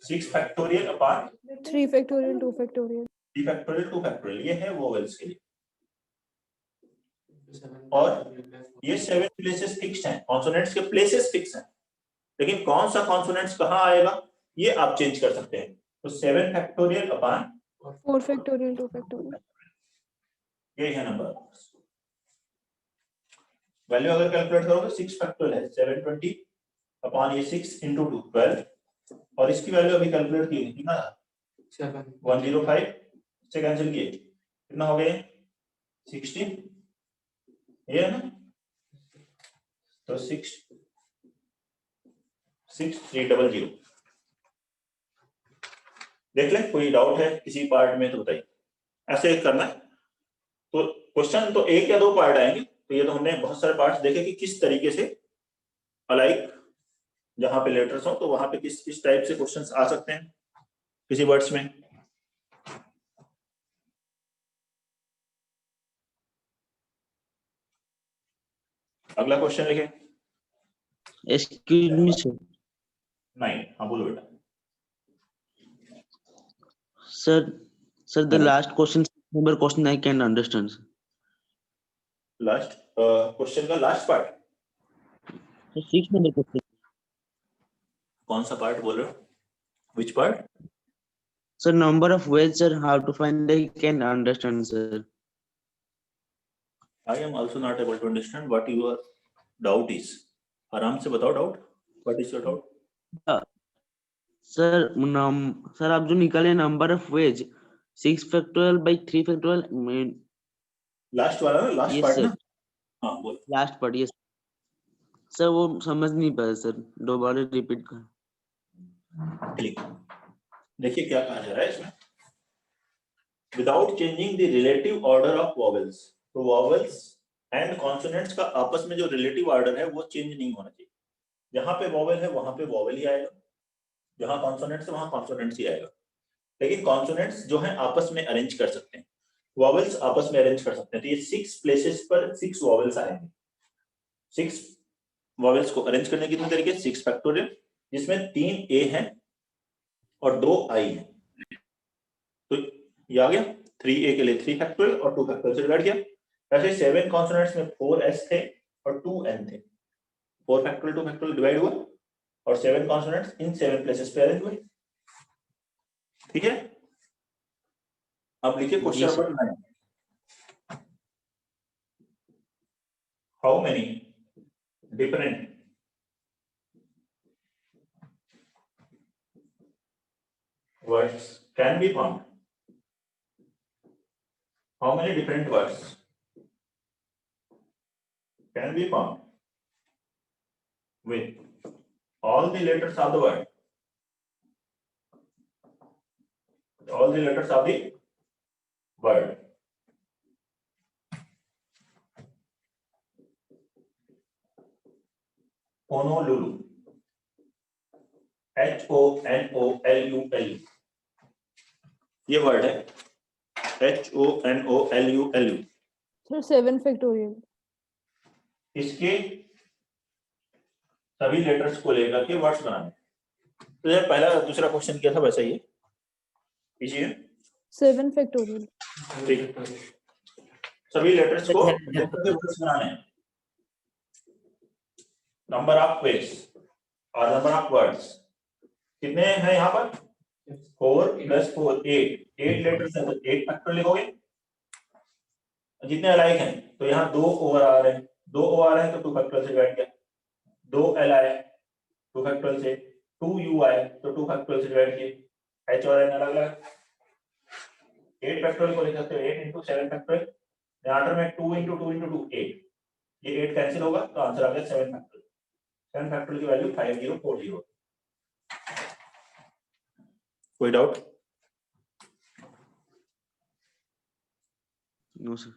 6 फैक्टोरियल अपान 3 फैक्टोरियल 2 फैक्टोरियल 3 फैक्टोरियल 2 फैक्टोरियल, ये है वोवेल्स के लिए। और ये 7 प्लेसेस फिक्स्ड हैं, कॉन्सोनेंट्स के प्लेसेस फिक्स हैं, लेकिन कौन सा कॉन्सोनेंट्स कहाँ आएगा ये आप चेंज कर सकते हैं। तो 7 फैक्टोरियल अपान 4 फैक्टोरियल 2 फैक्टोरियल, ये है नंबर। वैल्यू अगर कैलकुलेट करोगे 6 फैक्टोरियल है 720 अपान ये 6 into 2 12, और इसकी वैल्यू अभी कैलकुलेट की कितना था 105 से कैंसिल किए कितना हो गया 16, ये है ना? तो 6300। देख ले, कोई डाउट है किसी पार्ट में तो बताइए। ऐसे करना है तो क्वेश्चन तो 1 या 2 पार्ट आएंगे। तो ये तो हमने बहुत सारे पार्ट्स देखे कि किस तरीके से अलाइक जहां पे लेटर्स हो तो वहां पे किस टाइप से क्वेश्चंस आ सकते हैं किसी वर्ड्स में। अगला क्वेश्चन लिखे। Excuse me, sir. 9, हाँ बोलो बेटा। Sir, the last question, number question I can understand. Sir. Last question का last part So 6 number question. कौन सा पार्ट बोल रहे हो? Which part? Sir, number of ways, sir, how to find I can understand, sir. I am also not able to understand what your doubt is. आराम से बताओ doubt. What is your doubt? Sir, sir, आप जो निकाले number of ways 6 factorial by 3 factorial mean last वाला ना, last yes part sir, ना? हाँ बोल। last part yes. Sir, वो समझ नहीं पाया सर, दोबारा रिपीट कर। ठीक, देखिए क्या कहा जा रहा है इसमें। Without changing the relative order of vowels, तो वॉवेल्स एंड कॉन्सोनेंट्स का आपस में जो रिलेटिव ऑर्डर है वो चेंज नहीं होना चाहिए। जहां पे वॉवेल है वहां पे वॉवेल ही आएगा, जहां कॉन्सोनेंट्स है वहां कॉन्सोनेंट्स ही आएगा। लेकिन कॉन्सोनेंट्स जो है आपस में अरेंज कर सकते हैं। वॉवेल्स आपस में अरेंज कर सकते हैं। तो ये 6 प्लेसेस पर 6 वॉवेल्स आएंगे। 6 वॉवेल्स को अरेंज करने कितने तरीके? 6 फैक्टोरियल, जिसमें 3 ए हैं और 2 आई हैं। तो ये आ गया 3a के लिए 3 फैक्टोरियल और 2 फैक्टोरियल से डिवाइड किया। ऐसे 7 कॉन्सोनेंट्स में 4s थे और 2n थे। 4 फैक्टोरियल 2 फैक्टोरियल डिवाइड हुआ और 7 कॉन्सोनेंट्स इन 7 प्लेसेस पे अरेंज हुए। ठीक है, अब लिखिए question number 9। How many different words can be found? How many different words can be found with all the letters of the word? All the letters of the word. Honolulu. HONOLULU ये word है। HONOLULU। Sir, 7 factorial. इसके सभी letters को लेकर के words बनाने। तो जब पहला दूसरा क्वेश्चन किया था वैसा ही है, कीजिए। 7 factorial. ठीक, सभी लेटर्स को लेकर के वर्ड्स बनाने हैं। नंबर ऑफ पेज और नंबर ऑफ वर्ड्स कितने हैं यहाँ पर? 4 + 4 8 लेटर्स हैं, तो 8 फैक्टोरियल लिखोगे। जितने अलाइक हैं तो यहाँ 2 ओवर आ रहे हैं, 2 ओ आ रहे हैं तो 2 फैक्टोरियल से डिवाइड किया। 2 एल आए 2 फैक्टोरियल से, 2 यू आए तो 2 फैक्टोरियल से डिवाइड किए। एच और एन अलग अलग। 8 फैक्टोरियल को लिख सकते हो 8 × 7 फैक्टोरियल। आंसर में 2 × 2 × 2 8, ये 8 कैंसिल होगा तो आंसर आ गया 7 फैक्टोरियल। 7 फैक्टोरियल की वैल्यू 5040। कोई डाउट? No sir.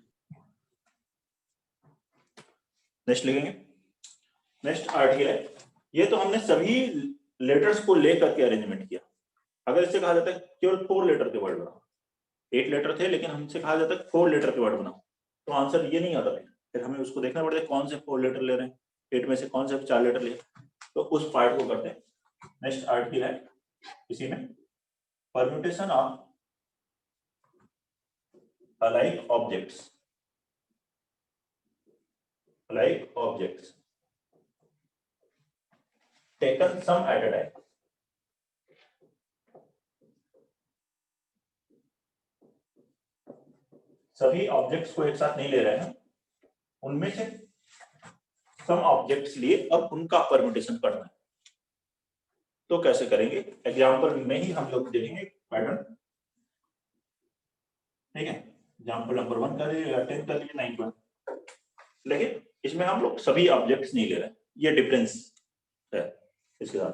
नेक्स्ट लिखेंगे। नेक्स्ट आर्टिकल है, ये तो हमने सभी लेटर्स को लेकर के अरेंजमेंट किया। अगर इससे कहा जाता है केवल 4 लेटर के वर्ड बनाओ, 8 लेटर थे लेकिन हमसे कहा जाता है 4 लेटर के वर्ड बनाओ, तो आंसर ये नहीं आता। फिर हमें उसको देखना पड़ता है कौन से 4 लेटर ले रहे हैं, 8 में से कौन से 4 लेटर ले, तो उस पार्ट को करते हैं। नेक्स्ट आर्टिकल है इसी में, permutation of alike objects. Alike objects taken some at a time. सभी ऑब्जेक्ट्स को एक साथ नहीं ले रहे हैं, उनमें से सम ऑब्जेक्ट्स लिए अब उनका परम्यूटेशन करना है। तो कैसे करेंगे? एग्जाम्पल में ही हम लोग देखेंगे पैटर्न। ठीक है, एग्जाम्पल नंबर 1 कर लिए या 10 कर लिए 9 पर, लेकिन इसमें हम लोग सभी ऑब्जेक्ट्स नहीं ले रहे हैं, ये डिफरेंस है इसके साथ।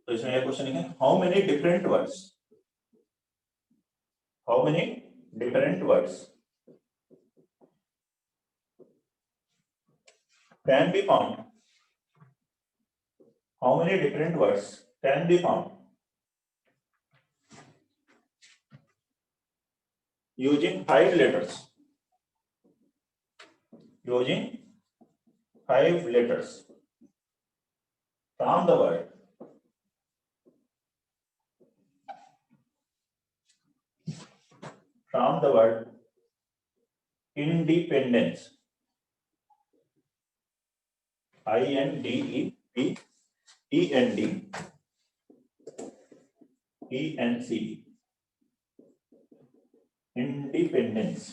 तो इसमें यह क्वेश्चन है, how many different words, how many different words can be found, how many different words can be found using 5 letters, using 5 letters from the word independence, INDEPENDENCE, independence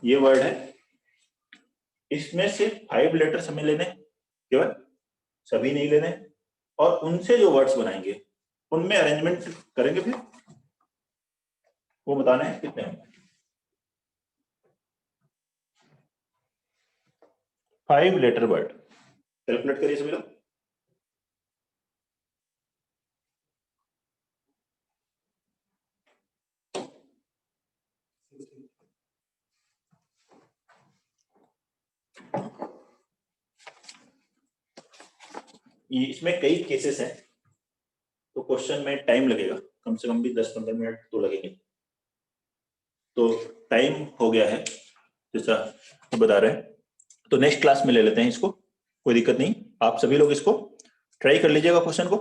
ये वर्ड है। इसमें से 5 लेटर्स हमें लेने, केवल सभी नहीं लेने, और उनसे जो वर्ड्स बनाएंगे उनमें अरेंजमेंट करेंगे, फिर वो बताना है कितने होंगे। 5 लेटर वर्ड कैलकुलेट करिए सभी लोग। इसमें कई केसेस हैं तो क्वेश्चन में टाइम लगेगा, कम से कम भी 10-15 मिनट तो लगेंगे। तो टाइम हो गया है जैसा बता रहे हैं, तो नेक्स्ट क्लास में ले लेते हैं इसको, कोई दिक्कत नहीं। आप सभी लोग इसको ट्राई कर लीजिएगा क्वेश्चन को।